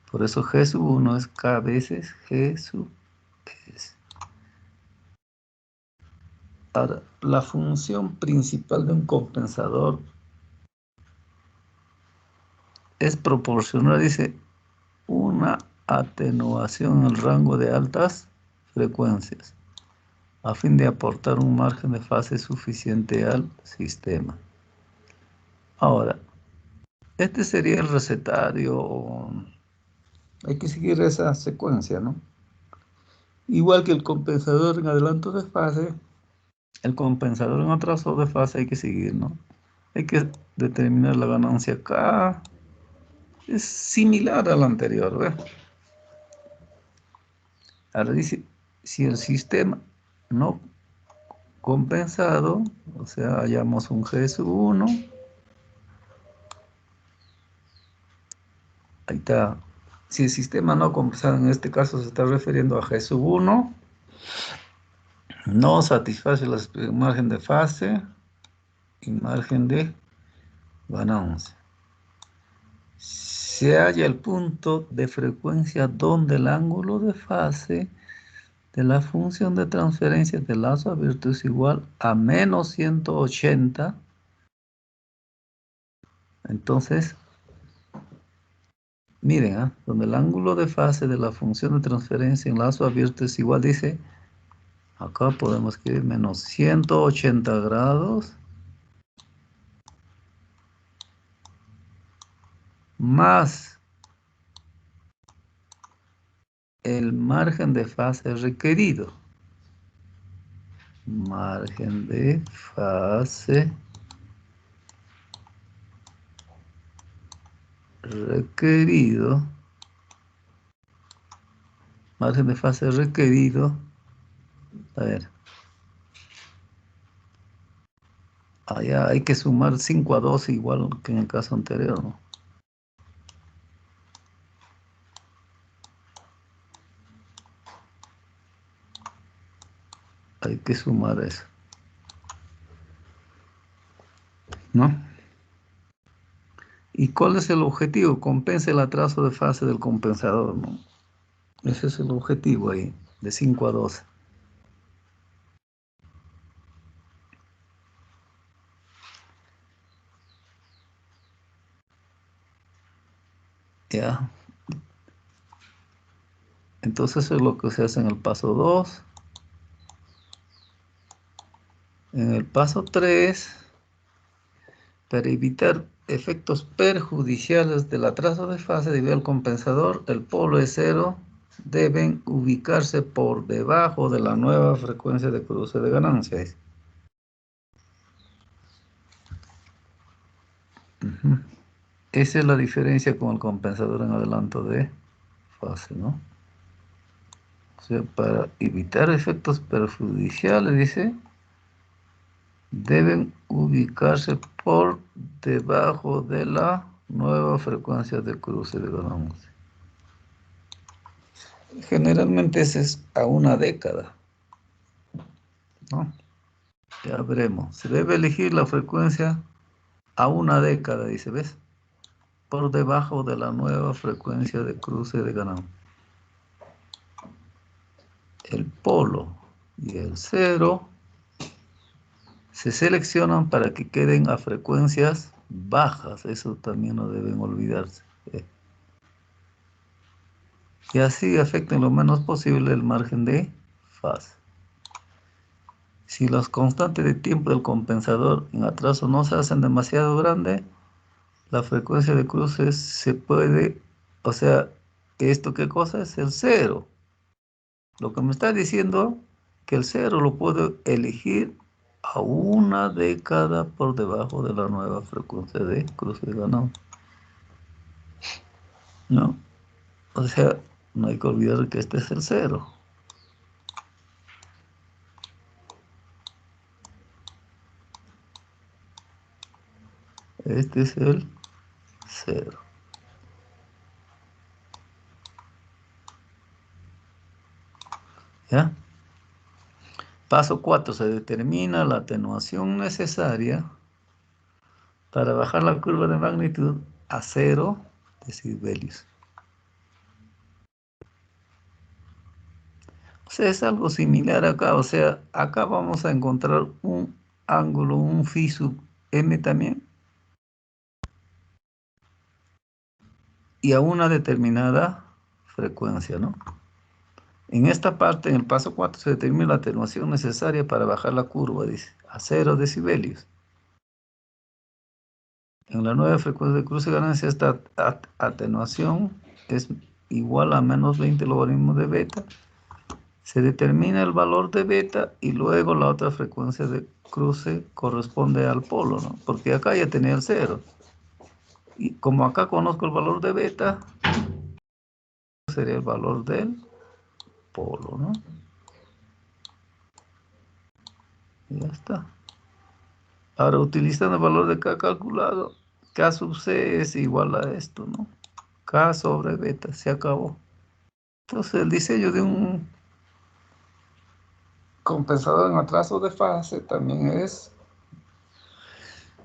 Por eso G sub 1 es K veces G sub S. Ahora, la función principal de un compensador es proporcionar, dice, una atenuación en el rango de altas frecuencias, a fin de aportar un margen de fase suficiente al sistema. Ahora, este sería el recetario. Hay que seguir esa secuencia, ¿no? Igual que el compensador en adelanto de fase, el compensador en atraso de fase hay que seguir, ¿no? Hay que determinar la ganancia acá. Es similar al anterior, ¿ves? Ahora dice, si el sistema no compensado, o sea, hallamos un G sub 1, ahí está. Si el sistema no compensado, en este caso se está refiriendo a G sub 1, no satisface el margen de fase y margen de ganancia. Se halla el punto de frecuencia donde el ángulo de fase de la función de transferencia de lazo abierto es igual a menos 180. Entonces, miren, donde el ángulo de fase de la función de transferencia en lazo abierto es igual, dice, acá podemos escribir menos 180 grados más el margen de fase requerido. Margen de fase requerido. Margen de fase requerido. A ver. Allá hay que sumar 5 a 12 igual que en el caso anterior, ¿no? Hay que sumar eso, ¿no? ¿Y cuál es el objetivo? Compensa el atraso de fase del compensador, ¿no? Ese es el objetivo ahí, de 5 a 12. ¿Ya? Entonces eso es lo que se hace en el paso 2. En el paso 3, para evitar efectos perjudiciales del atraso de fase debido al compensador, el polo es 0, deben ubicarse por debajo de la nueva frecuencia de cruce de ganancias. Esa es la diferencia con el compensador en adelanto de fase, ¿no? O sea, para evitar efectos perjudiciales, dice, deben ubicarse por debajo de la nueva frecuencia de cruce de ganancias. Generalmente ese es a una década, ¿no? Ya veremos. Se debe elegir la frecuencia a una década, dice, ¿ves? Por debajo de la nueva frecuencia de cruce de ganancias. El polo y el cero se seleccionan para que queden a frecuencias bajas. Eso también no deben olvidarse. Y así afecten lo menos posible el margen de fase. Si las constantes de tiempo del compensador en atraso no se hacen demasiado grandes, la frecuencia de cruces se puede, o sea, ¿esto qué cosa es? El cero. Lo que me está diciendo que el cero lo puedo elegir a una década por debajo de la nueva frecuencia de cruce de ganancia. ¿no? O sea, no hay que olvidar que este es el cero. Este es el cero. ¿Ya? Paso 4. Se determina la atenuación necesaria para bajar la curva de magnitud a 0 decibelios. O sea, es algo similar acá. O sea, acá vamos a encontrar un ángulo, un phi sub m también, y a una determinada frecuencia, ¿no? En esta parte, en el paso 4, se determina la atenuación necesaria para bajar la curva, dice, a 0 decibelios. En la nueva frecuencia de cruce de ganancia, esta atenuación es igual a menos 20 logaritmos de beta. Se determina el valor de beta y luego la otra frecuencia de cruce corresponde al polo, ¿no? Porque acá ya tenía el 0. Y como acá conozco el valor de beta, sería el valor del polo, ¿no? Y ya está. Ahora, utilizando el valor de K calculado, K sub C es igual a esto, ¿no? K sobre beta, se acabó. Entonces, el diseño de un compensador en atraso de fase también es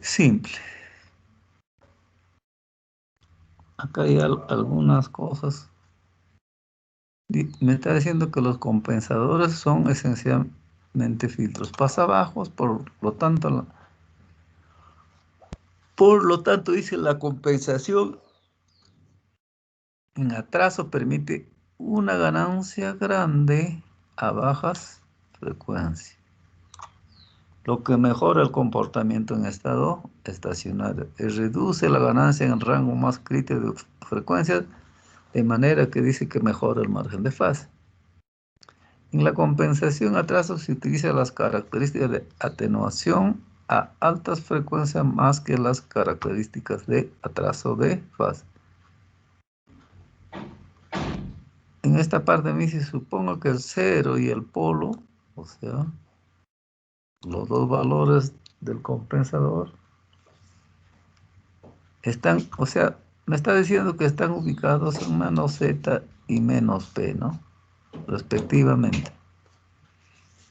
simple. Acá hay algunas cosas. Me está diciendo que los compensadores son esencialmente filtros pasabajos, por lo tanto dice la compensación en atraso permite una ganancia grande a bajas frecuencias, lo que mejora el comportamiento en estado estacionario y reduce la ganancia en el rango más crítico de frecuencias, de manera que dice que mejora el margen de fase. En la compensación atraso se utilizan las características de atenuación a altas frecuencias más que las características de atraso de fase. En esta parte me dice, supongo que el cero y el polo, o sea, los dos valores del compensador, están, o sea, me está diciendo que están ubicados en menos z y menos p, ¿no? Respectivamente.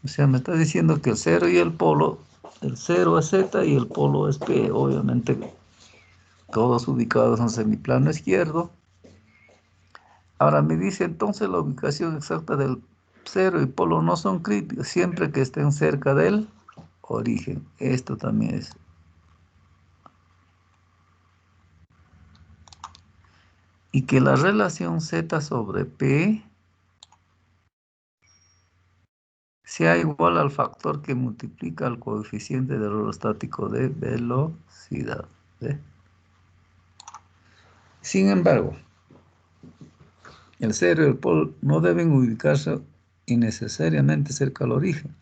O sea, me está diciendo que el cero y el polo, el cero es z y el polo es p, obviamente todos ubicados en semiplano izquierdo. Ahora me dice entonces la ubicación exacta del cero y polo no son críticos, siempre que estén cerca del origen. Esto también es. Y que la relación z sobre p sea igual al factor que multiplica el coeficiente de error estático de velocidad. ¿Ve? Sin embargo, el cero y el polo no deben ubicarse innecesariamente cerca al origen,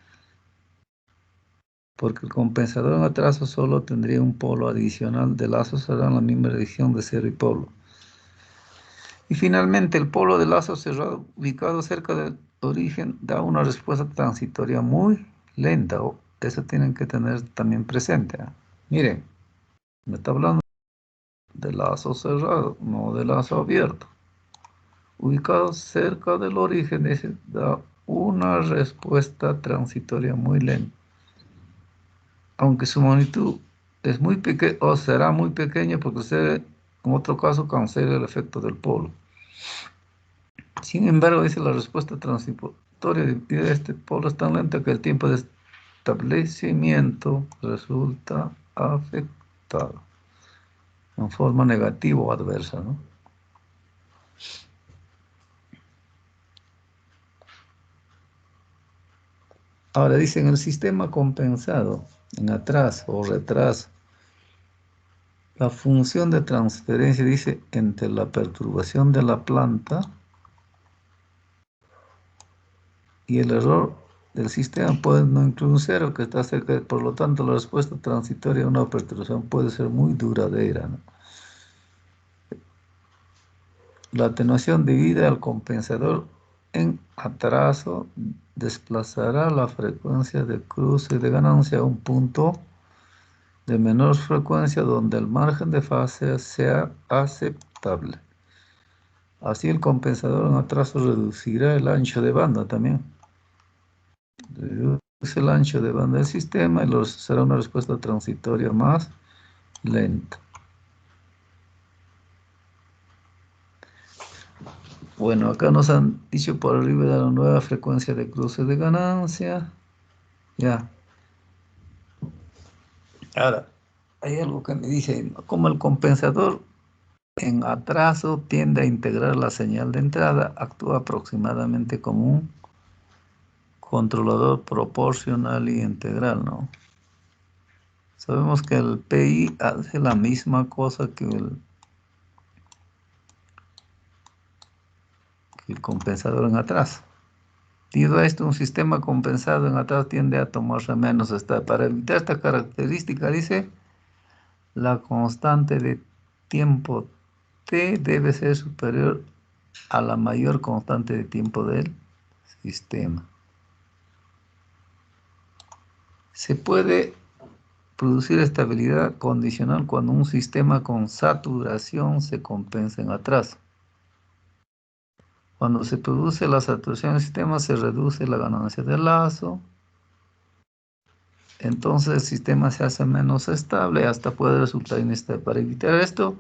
porque el compensador en atraso solo tendría un polo adicional de lazo cerrado en la misma dirección de cero y polo. Y finalmente, el polo de lazo cerrado ubicado cerca del origen da una respuesta transitoria muy lenta. Eso tienen que tener también presente. Miren, me está hablando de lazo cerrado, no de lazo abierto. Ubicado cerca del origen, da una respuesta transitoria muy lenta. Aunque su magnitud es muy pequeña, o será muy pequeña, porque usted, en otro caso, cancela el efecto del polo. Sin embargo, dice la respuesta transitoria de este polo es tan lenta que el tiempo de establecimiento resulta afectado en forma negativa o adversa, ¿no? Ahora dice, en el sistema compensado, en atraso o retraso, la función de transferencia, dice, entre la perturbación de la planta y el error del sistema puede no incluir un cero que está cerca, por lo tanto la respuesta transitoria a una perturbación puede ser muy duradera, ¿no? La atenuación divide al compensador en atraso, desplazará la frecuencia de cruce de ganancia a un punto de menor frecuencia donde el margen de fase sea aceptable. Así el compensador en atraso reducirá el ancho de banda también. Reduce el ancho de banda del sistema y será una respuesta transitoria más lenta. Bueno, acá nos han dicho por arriba de la nueva frecuencia de cruce de ganancia. Ya. Ahora, hay algo que me dice, ¿no? Como el compensador en atraso tiende a integrar la señal de entrada, actúa aproximadamente como un controlador proporcional y integral, ¿no? Sabemos que el PI hace la misma cosa que el compensador en atraso. Debido a esto, un sistema compensado en atraso tiende a tomarse menos. Para evitar esta característica, dice, la constante de tiempo T debe ser superior a la mayor constante de tiempo del sistema. Se puede producir estabilidad condicional cuando un sistema con saturación se compensa en atraso. Cuando se produce la saturación del sistema, se reduce la ganancia del lazo. Entonces el sistema se hace menos estable, hasta puede resultar inestable. Para evitar esto,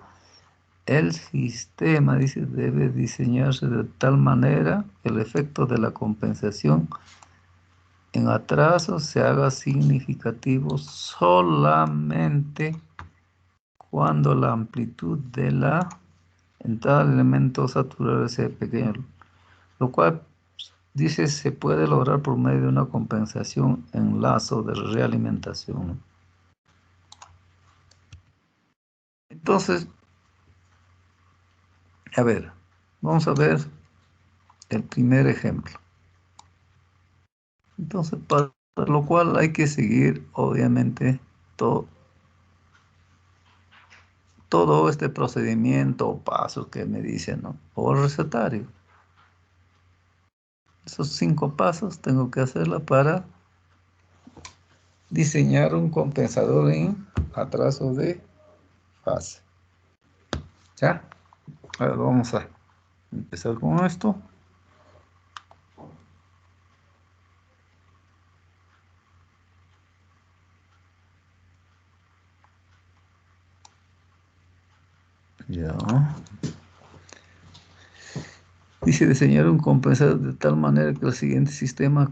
el sistema, dice, debe diseñarse de tal manera que el efecto de la compensación en atraso se haga significativo solamente cuando la amplitud de la entrada del elemento saturado sea pequeña, lo cual, dice, se puede lograr por medio de una compensación en lazo de realimentación. Entonces, a ver, vamos a ver el primer ejemplo. Entonces, para lo cual hay que seguir, obviamente, todo este procedimiento o pasos que me dicen, ¿no? O recetario. Esos 5 pasos tengo que hacerla para diseñar un compensador en atraso de fase. ¿Ya? Ahora vamos a empezar con esto. Ya. Dice diseñar un compensador de tal manera que el siguiente sistema,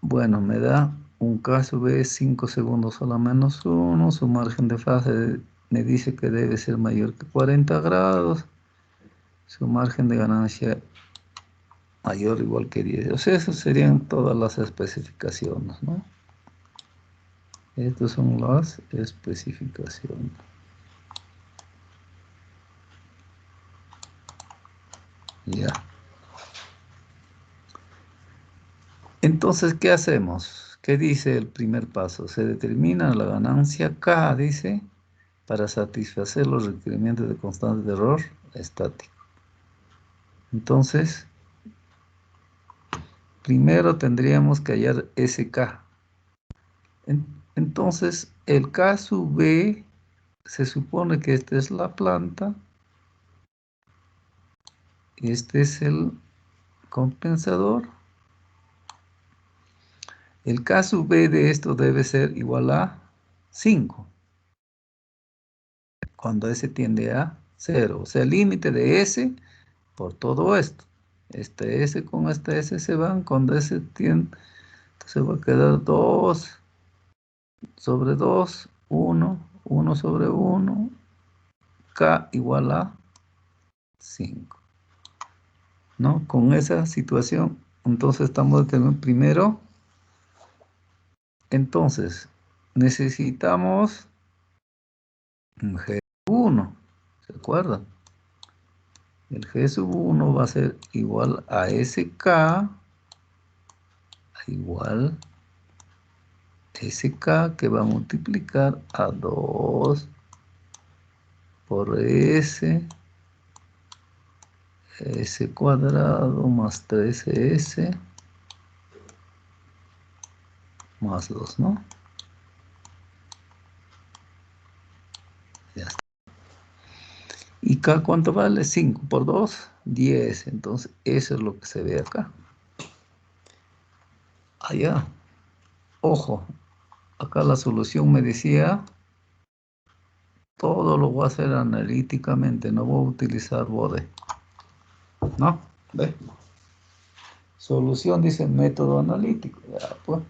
bueno, me da un caso B 5 segundos a la menos 1, su margen de fase me dice que debe ser mayor que 40 grados, su margen de ganancia mayor o igual que 10. O sea, esas serían todas las especificaciones, ¿no? Estas son las especificaciones. Ya. Entonces, ¿qué hacemos? ¿Qué dice el primer paso? Se determina la ganancia K, dice, para satisfacer los requerimientos de constante de error estático. Entonces, primero tendríamos que hallar SK. Entonces, el K sub B, se supone que esta es la planta, y este es el compensador. El K sub B de esto debe ser igual a 5, cuando S tiende a 0. O sea, el límite de S por todo esto. Este S con este S se van, cuando S tiende, entonces va a quedar 2 sobre 2, 1, 1 sobre 1, K igual a 5. ¿No? Con esa situación, entonces estamos determinando primero, entonces necesitamos un G1, ¿se acuerdan? El G sub 1 va a ser igual a SK, igual SK, que va a multiplicar a 2 por S S cuadrado más 13S más 2, ¿no? Ya está. ¿Y K cuánto vale? 5 por 2, 10. Entonces, eso es lo que se ve acá. Allá. Ojo, acá la solución me decía, todo lo voy a hacer analíticamente, no voy a utilizar BODE. ¿No? ¿Ve? Solución dice método analítico. Ya, pues.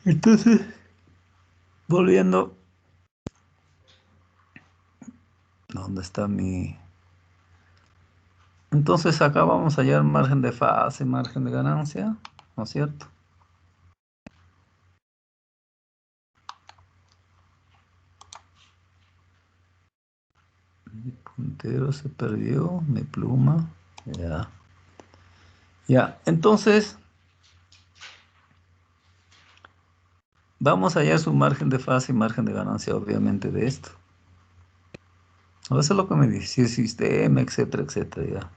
Entonces, volviendo, ¿dónde está mi...? Entonces acá vamos a hallar margen de fase, margen de ganancia, ¿no es cierto? Mi puntero se perdió, mi pluma, ya. Ya, entonces, vamos a hallar su margen de fase y margen de ganancia, obviamente, de esto. Eso es lo que me dice, si es sistema, etcétera, etcétera, ya.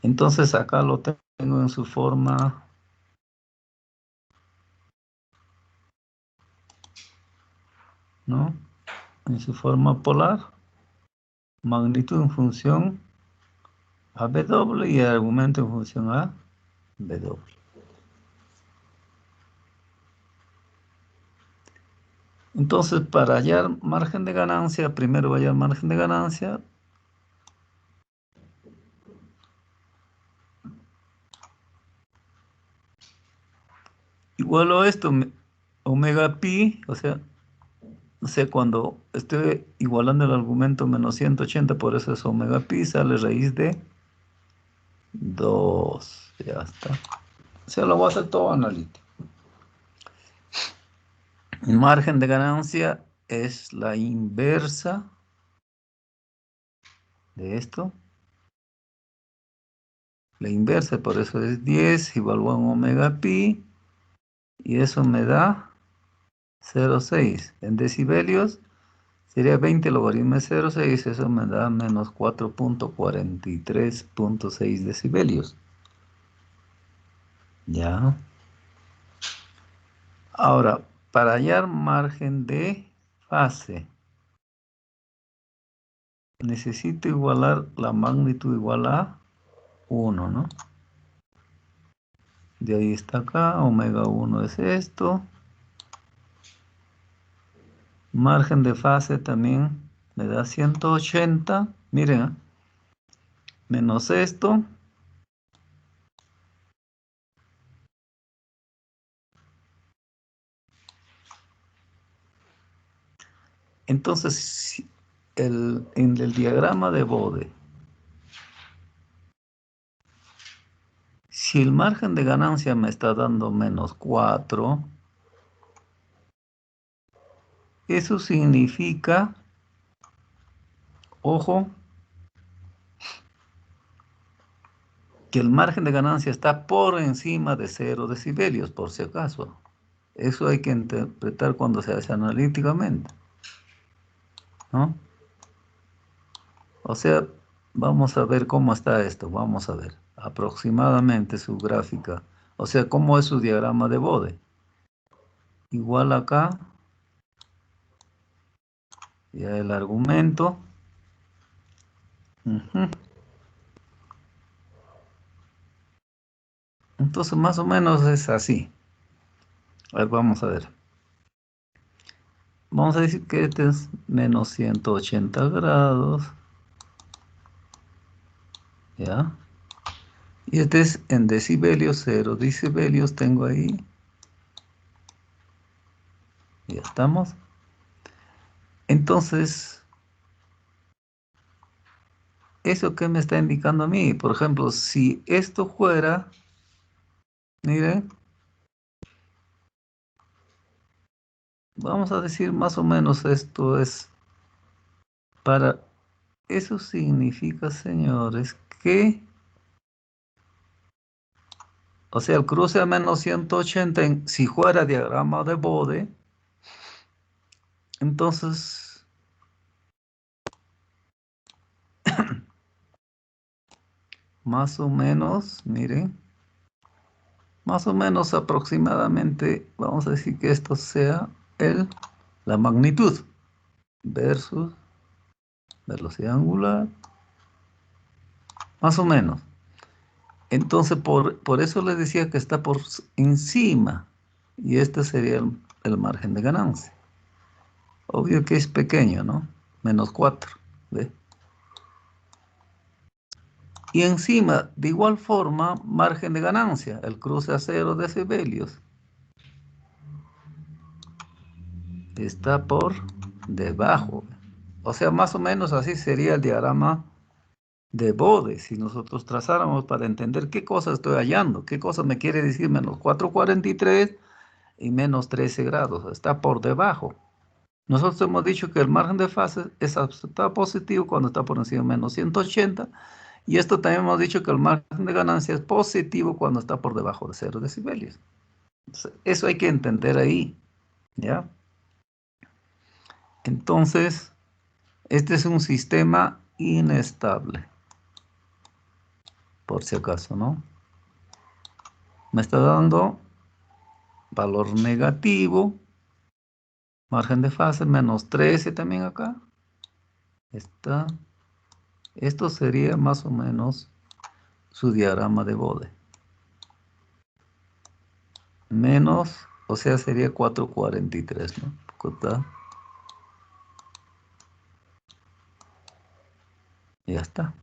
Entonces acá lo tengo en su forma, ¿no? En su forma polar, magnitud en función a W y argumento en función a W. Entonces, para hallar margen de ganancia, primero voy a hallar margen de ganancia. Igual a esto, omega pi, o sea, no sé, cuando estoy igualando el argumento menos 180, por eso es omega pi, sale raíz de 2. Ya está. O sea, lo voy a hacer todo analítico. El margen de ganancia es la inversa de esto. La inversa, por eso es 10 igual a un omega pi. Y eso me da 0,6. En decibelios sería 20 logaritmo de 0,6. Eso me da menos 4.43.6 decibelios. Ya. Ahora, para hallar margen de fase, necesito igualar la magnitud igual a 1, ¿no? De ahí está acá, omega 1 es esto. Margen de fase también me da 180. Miren, menos esto. Entonces, en el diagrama de Bode, si el margen de ganancia me está dando menos 4, eso significa, ojo, que el margen de ganancia está por encima de 0 decibelios, por si acaso. Eso hay que interpretar cuando se hace analíticamente, ¿no? O sea, vamos a ver cómo está esto. Vamos a ver aproximadamente su gráfica. O sea, cómo es su diagrama de Bode. Igual acá, ya el argumento. Ujú. Entonces, más o menos es así. A ver, vamos a ver. Vamos a decir que este es menos 180 grados. ¿Ya? Y este es en decibelios, 0 decibelios tengo ahí. Ya estamos. Entonces, ¿eso qué me está indicando a mí? Por ejemplo, si esto fuera, miren, vamos a decir más o menos esto es para... Eso significa, señores, que... O sea, el cruce a menos 180, si fuera diagrama de Bode, entonces más o menos, miren, más o menos aproximadamente, vamos a decir que esto sea la magnitud versus velocidad angular, más o menos. Entonces, por eso les decía que está por encima, y este sería el margen de ganancia. Obvio que es pequeño, ¿no? Menos 4, ¿ve? Y encima, de igual forma, margen de ganancia, el cruce a 0 decibelios, está por debajo. O sea, más o menos así sería el diagrama de Bode, si nosotros trazáramos para entender qué cosa estoy hallando, qué cosa me quiere decir menos 4,43 y menos 13 grados, está por debajo. Nosotros hemos dicho que el margen de fase está positivo cuando está por encima de menos 180, y esto también hemos dicho que el margen de ganancia es positivo cuando está por debajo de 0 decibelios. Entonces, eso hay que entender ahí, ¿ya? Entonces, este es un sistema inestable, por si acaso, ¿no? Me está dando valor negativo, margen de fase menos 13 también acá. Esto sería más o menos su diagrama de Bode. Menos, o sea, sería 4,43, ¿no? Ya está.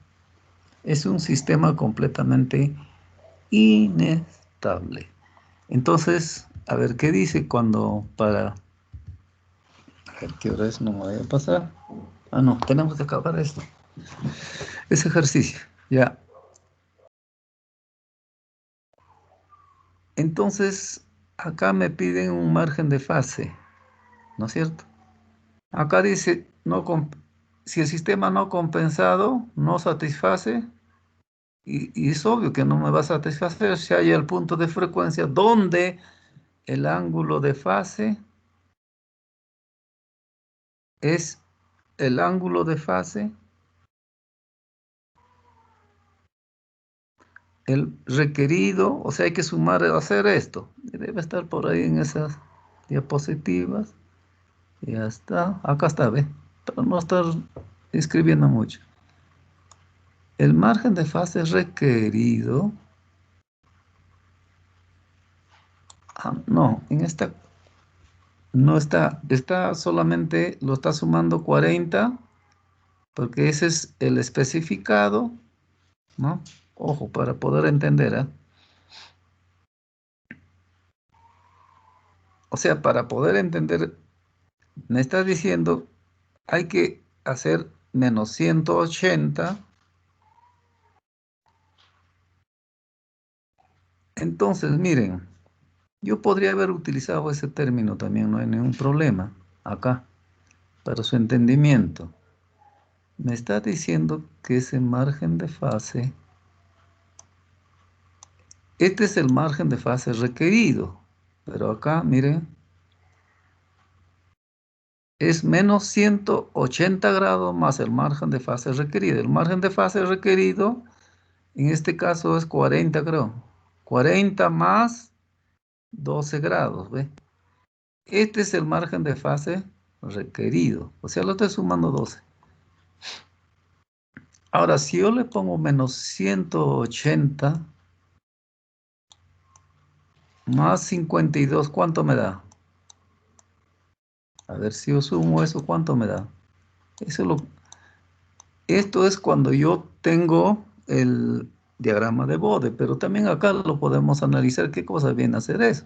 Es un sistema completamente inestable. Entonces, a ver, ¿qué dice cuando para... A ver, ¿qué hora es? No me vaya a pasar. Ah, no, tenemos que acabar esto. Ese ejercicio, ya. Entonces, acá me piden un margen de fase, ¿no es cierto? Acá dice, si el sistema no compensado no satisface, y es obvio que no me va a satisfacer si hay el punto de frecuencia donde el ángulo de fase es el ángulo de fase, el requerido, o sea, hay que sumar, hacer esto. Debe estar por ahí en esas diapositivas. Ya está, acá está, ve, para no estar escribiendo mucho. El margen de fase requerido, no, en esta no está solamente, lo está sumando 40, porque ese es el especificado, ¿no? Ojo, para poder entender, ¿eh? O sea, para poder entender, me está diciendo, hay que hacer menos 180. Entonces, miren, yo podría haber utilizado ese término también, no hay ningún problema acá, para su entendimiento. Me está diciendo que ese margen de fase, este es el margen de fase requerido, pero acá, miren, es menos 180 grados más el margen de fase requerido. El margen de fase requerido, en este caso es 40 grados. 40 más 12 grados, ¿ve? Este es el margen de fase requerido, o sea, lo estoy sumando 12. Ahora, si yo le pongo menos 180 más 52, ¿cuánto me da? A ver si yo sumo eso, ¿cuánto me da? Esto es cuando yo tengo el diagrama de Bode, pero también acá lo podemos analizar qué cosa viene a hacer eso.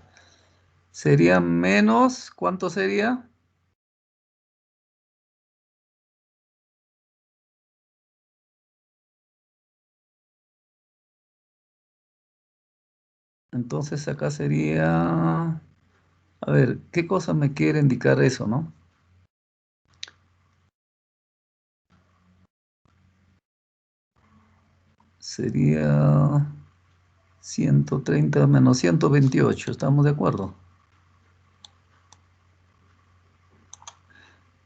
Sería menos, ¿cuánto sería? Entonces acá sería, a ver, ¿qué cosa me quiere indicar eso, no? Sería 130 menos 128, ¿estamos de acuerdo?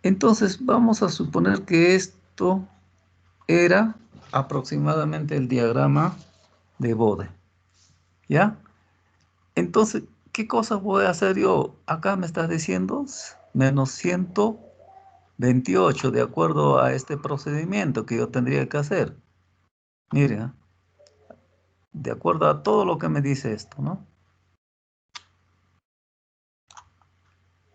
Entonces vamos a suponer que esto era aproximadamente el diagrama de bode. ¿Ya? Entonces, ¿qué cosa voy a hacer yo? Acá me está diciendo menos 128 de acuerdo a este procedimiento que yo tendría que hacer. Miren, ¿ah? De acuerdo a todo lo que me dice esto, ¿no?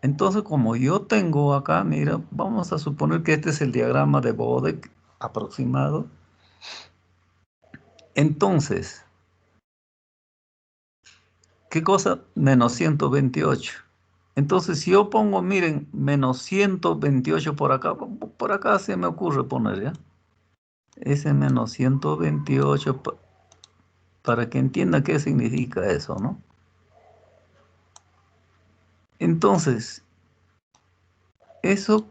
Entonces, como yo tengo acá, mira, vamos a suponer que este es el diagrama de Bode aproximado. Entonces, ¿qué cosa? Menos 128. Entonces, si yo pongo, miren, menos 128 por acá se me ocurre poner, ¿ya? Ese menos 128 para que entienda qué significa eso, ¿no? Entonces, eso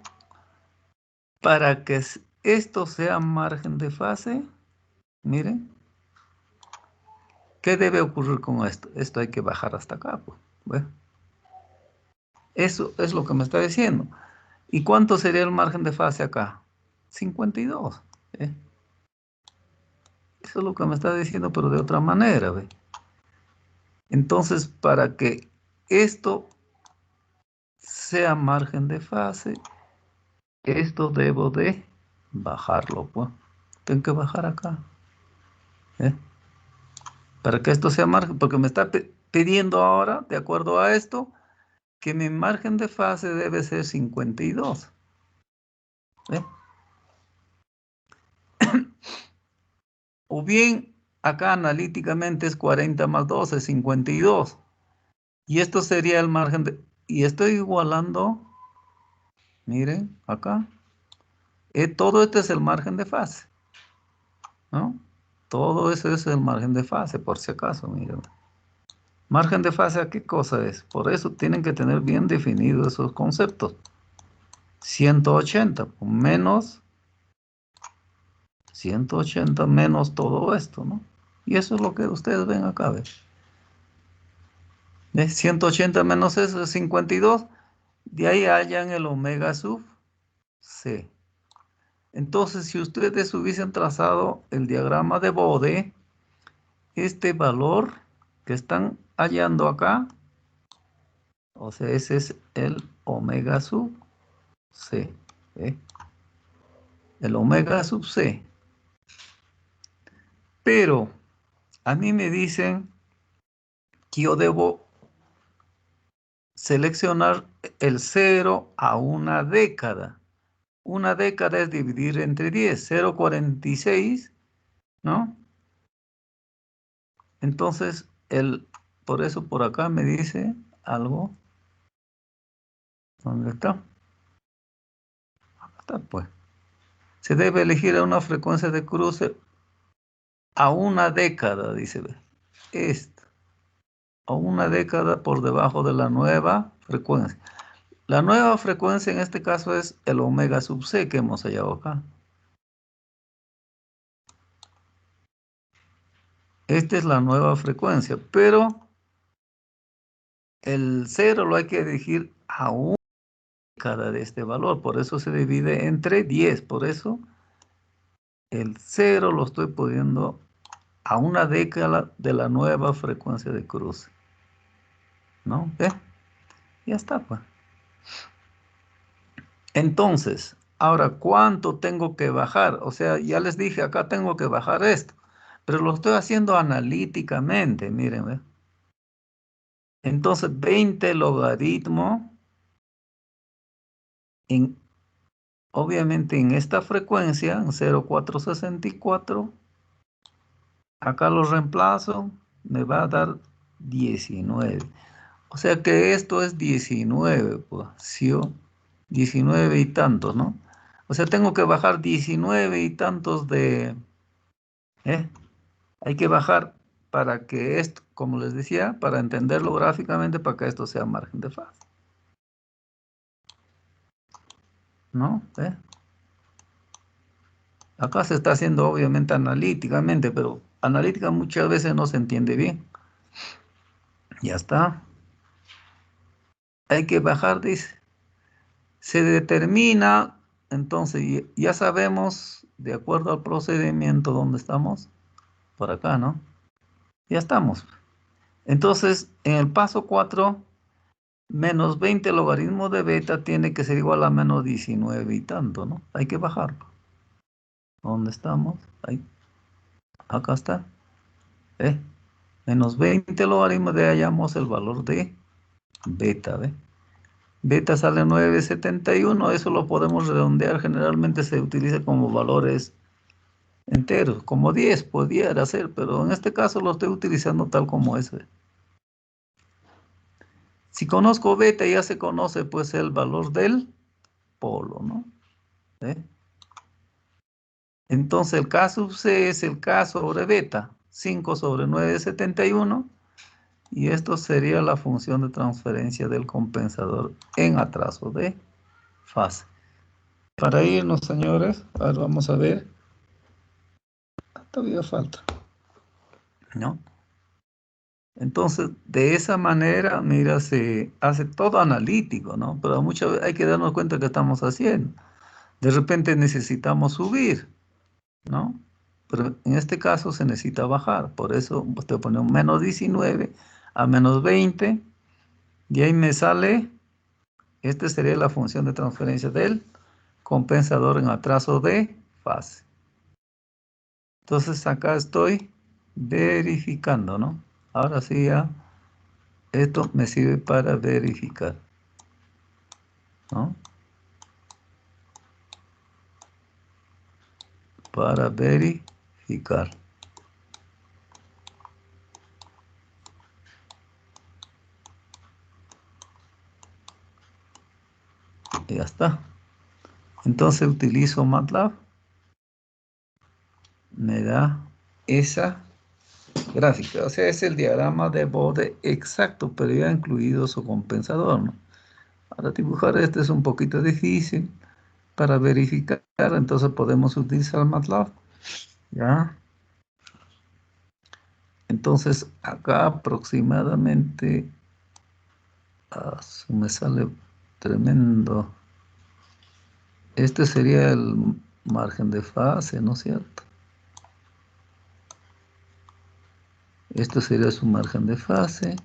para que esto sea margen de fase, miren, ¿qué debe ocurrir con esto? Esto hay que bajar hasta acá, pues. Bueno, eso es lo que me está diciendo. ¿Y cuánto sería el margen de fase acá? 52. ¿Eh? Eso es lo que me está diciendo, pero de otra manera, ¿ve? Entonces, para que esto sea margen de fase, esto debo de bajarlo, pues. Tengo que bajar acá. ¿Eh? Para que esto sea margen, porque me está pidiendo ahora, de acuerdo a esto, que mi margen de fase debe ser 52. ¿Eh? O bien, acá analíticamente es 40 más 12, 52. Y esto sería el margen de... Y estoy igualando, miren, acá. Todo este es el margen de fase, ¿no? Todo eso es el margen de fase, por si acaso, miren. Margen de fase, ¿a qué cosa es? Por eso tienen que tener bien definidos esos conceptos. 180 menos 180 menos todo esto, ¿no? Y eso es lo que ustedes ven acá, ¿ves? 180 menos eso es 52. De ahí hallan el omega sub c. Entonces, si ustedes hubiesen trazado el diagrama de Bode, este valor que están hallando acá, o sea, ese es el omega sub c. ¿Eh? El omega sub c. Pero a mí me dicen que yo debo seleccionar el 0 a una década. Una década es dividir entre 10, 0,46, ¿no? Entonces, por eso por acá me dice algo. ¿Dónde está? Acá está, pues. Se debe elegir a una frecuencia de cruce a una década, dice. Esto, a una década por debajo de la nueva frecuencia. La nueva frecuencia en este caso es el omega sub c que hemos hallado acá. Esta es la nueva frecuencia, pero el 0 lo hay que elegir a una década de este valor, por eso se divide entre 10, por eso el 0 lo estoy poniendo a una década de la nueva frecuencia de cruce. ¿No? ¿Ve? Ya está, pues. Entonces, ahora, ¿cuánto tengo que bajar? O sea, ya les dije, acá tengo que bajar esto, pero lo estoy haciendo analíticamente, miren, ¿ve? Entonces, 20 logaritmo, obviamente en esta frecuencia, en 0,464, acá lo reemplazo, me va a dar 19. O sea que esto es 19, pues, ¿sí? 19 y tantos, ¿no? O sea, tengo que bajar 19 y tantos de... ¿eh? Hay que bajar para que esto, como les decía, para entenderlo gráficamente, para que esto sea margen de fase. ¿No? Acá se está haciendo obviamente analíticamente, pero analítica muchas veces no se entiende bien. Ya está. Hay que bajar, dice. Se determina, entonces ya sabemos, de acuerdo al procedimiento, dónde estamos. Por acá, ¿no? Ya estamos. Entonces, en el paso 4, menos 20 logaritmo de beta tiene que ser igual a menos 19 y tanto, ¿no? Hay que bajarlo. ¿Dónde estamos? Ahí. Acá está. ¿Eh? Menos 20 logaritmos de hallamos el valor de beta, ¿ve? Beta sale 9,71. Eso lo podemos redondear. Generalmente se utiliza como valores enteros, como 10 pudiera ser, pero en este caso lo estoy utilizando tal como es, ¿ve? Si conozco beta, ya se conoce pues el valor del polo, ¿no? ¿Ve? Entonces el K sub C es el K sobre beta, 5 sobre 9,71, y esto sería la función de transferencia del compensador en atraso de fase. Para irnos, señores, ahora vamos a ver, todavía falta, ¿no? Entonces, de esa manera, mira, se hace todo analítico, ¿no? Pero muchas veces hay que darnos cuenta que estamos haciendo. De repente necesitamos subir, ¿no? Pero en este caso se necesita bajar. Por eso usted pone un menos 19 a menos 20 y ahí me sale, esta sería la función de transferencia del compensador en atraso de fase. Entonces acá estoy verificando, ¿no? Ahora sí ya, esto me sirve para verificar, ¿no? Para verificar. Y ya está. Entonces utilizo MATLAB, me da esa gráfica. O sea, es el diagrama de Bode exacto, pero ya ha incluido su compensador, ¿no? Ahora dibujar este es un poquito difícil para verificar, entonces podemos utilizar MATLAB, ¿ya? Entonces acá aproximadamente, me sale tremendo. Este sería el margen de fase, ¿no es cierto? Este sería su margen de fase.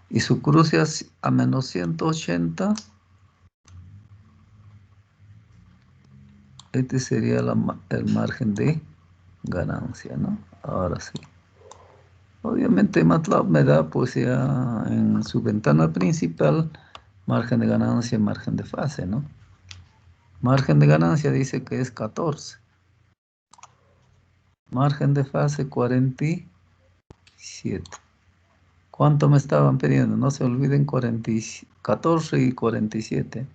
Y su cruce a menos 180. Este sería el margen de ganancia, ¿no? Ahora sí. Obviamente MATLAB me da pues ya en su ventana principal margen de ganancia y margen de fase, ¿no? Margen de ganancia dice que es 14. Margen de fase 47. ¿Cuánto me estaban pidiendo? No se olviden 14 y 47.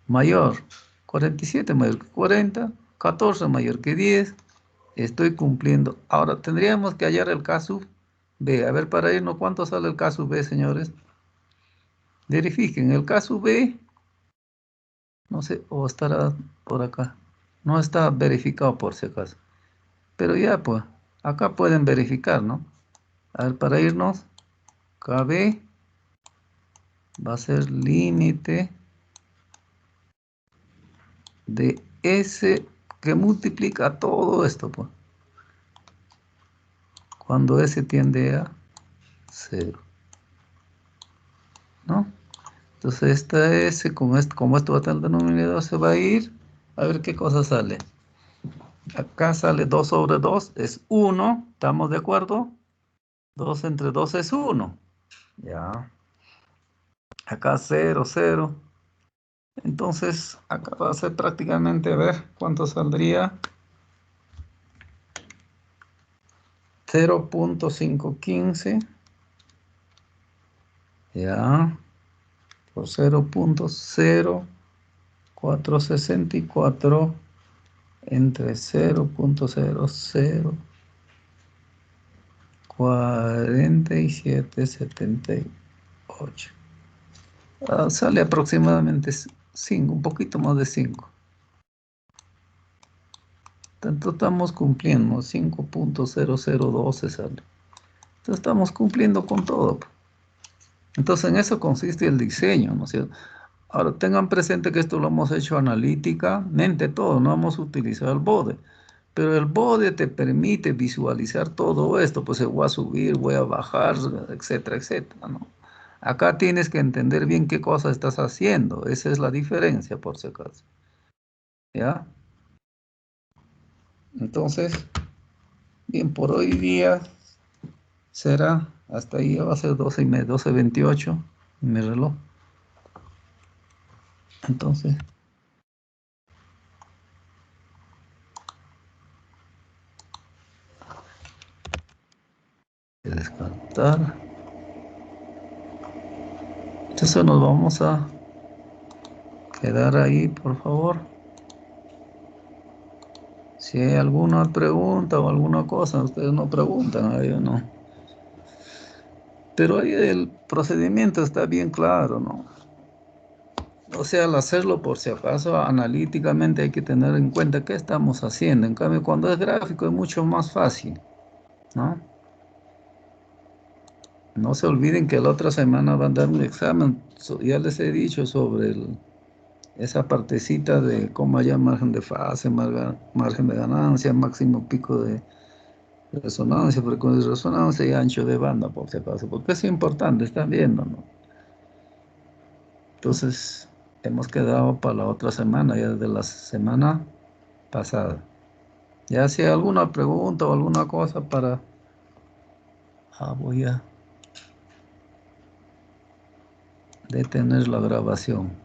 Mayor, 47 mayor que 40, 14 mayor que 10. Estoy cumpliendo. Ahora tendríamos que hallar el caso B. A ver, para irnos, ¿cuánto sale el caso B, señores? Verifiquen, el caso B, no sé, o estará por acá. No está verificado por si acaso. Pero ya, pues, acá pueden verificar, ¿no? A ver, para irnos, KB va a ser límite de S que multiplica todo esto, pues. Cuando S tiende a 0, ¿no? Entonces esta S, como esto va a estar en el denominador, se va a ir. A ver qué cosa sale. Acá sale 2 sobre 2, es 1, ¿estamos de acuerdo? 2 entre 2 es 1. Ya. Acá 0, 0. Entonces, acá va a ser prácticamente, a ver, ¿cuánto saldría? 0,515. Ya. Por 0,0464 entre 0,004778. Sale aproximadamente 5, un poquito más de 5. Tanto estamos cumpliendo, 5,0012 sale. Entonces estamos cumpliendo con todo. Entonces en eso consiste el diseño, ¿no es cierto? Ahora tengan presente que esto lo hemos hecho analíticamente todo, no hemos utilizado el BODE. Pero el bode te permite visualizar todo esto, pues voy a subir, voy a bajar, etcétera, etcétera, ¿no? Acá tienes que entender bien qué cosa estás haciendo. Esa es la diferencia, por si acaso. ¿Ya? Entonces, bien, por hoy día será, hasta ahí ya va a ser 12:30, 12:28, mi reloj. Entonces, descartar. Entonces nos vamos a quedar ahí, por favor. Si hay alguna pregunta o alguna cosa, ustedes no preguntan, yo no. Pero ahí el procedimiento está bien claro, ¿no? O sea, al hacerlo por si acaso, analíticamente hay que tener en cuenta qué estamos haciendo. En cambio, cuando es gráfico es mucho más fácil, ¿no? No se olviden que la otra semana van a dar un examen. Ya les he dicho sobre esa partecita de cómo hallar margen de fase, margen de ganancia, máximo pico de resonancia, frecuencia de resonancia y ancho de banda, por si acaso. Porque es importante, están viendo, ¿no? Entonces, hemos quedado para la otra semana, ya desde la semana pasada. Ya si hay alguna pregunta o alguna cosa para... voy a detener la grabación.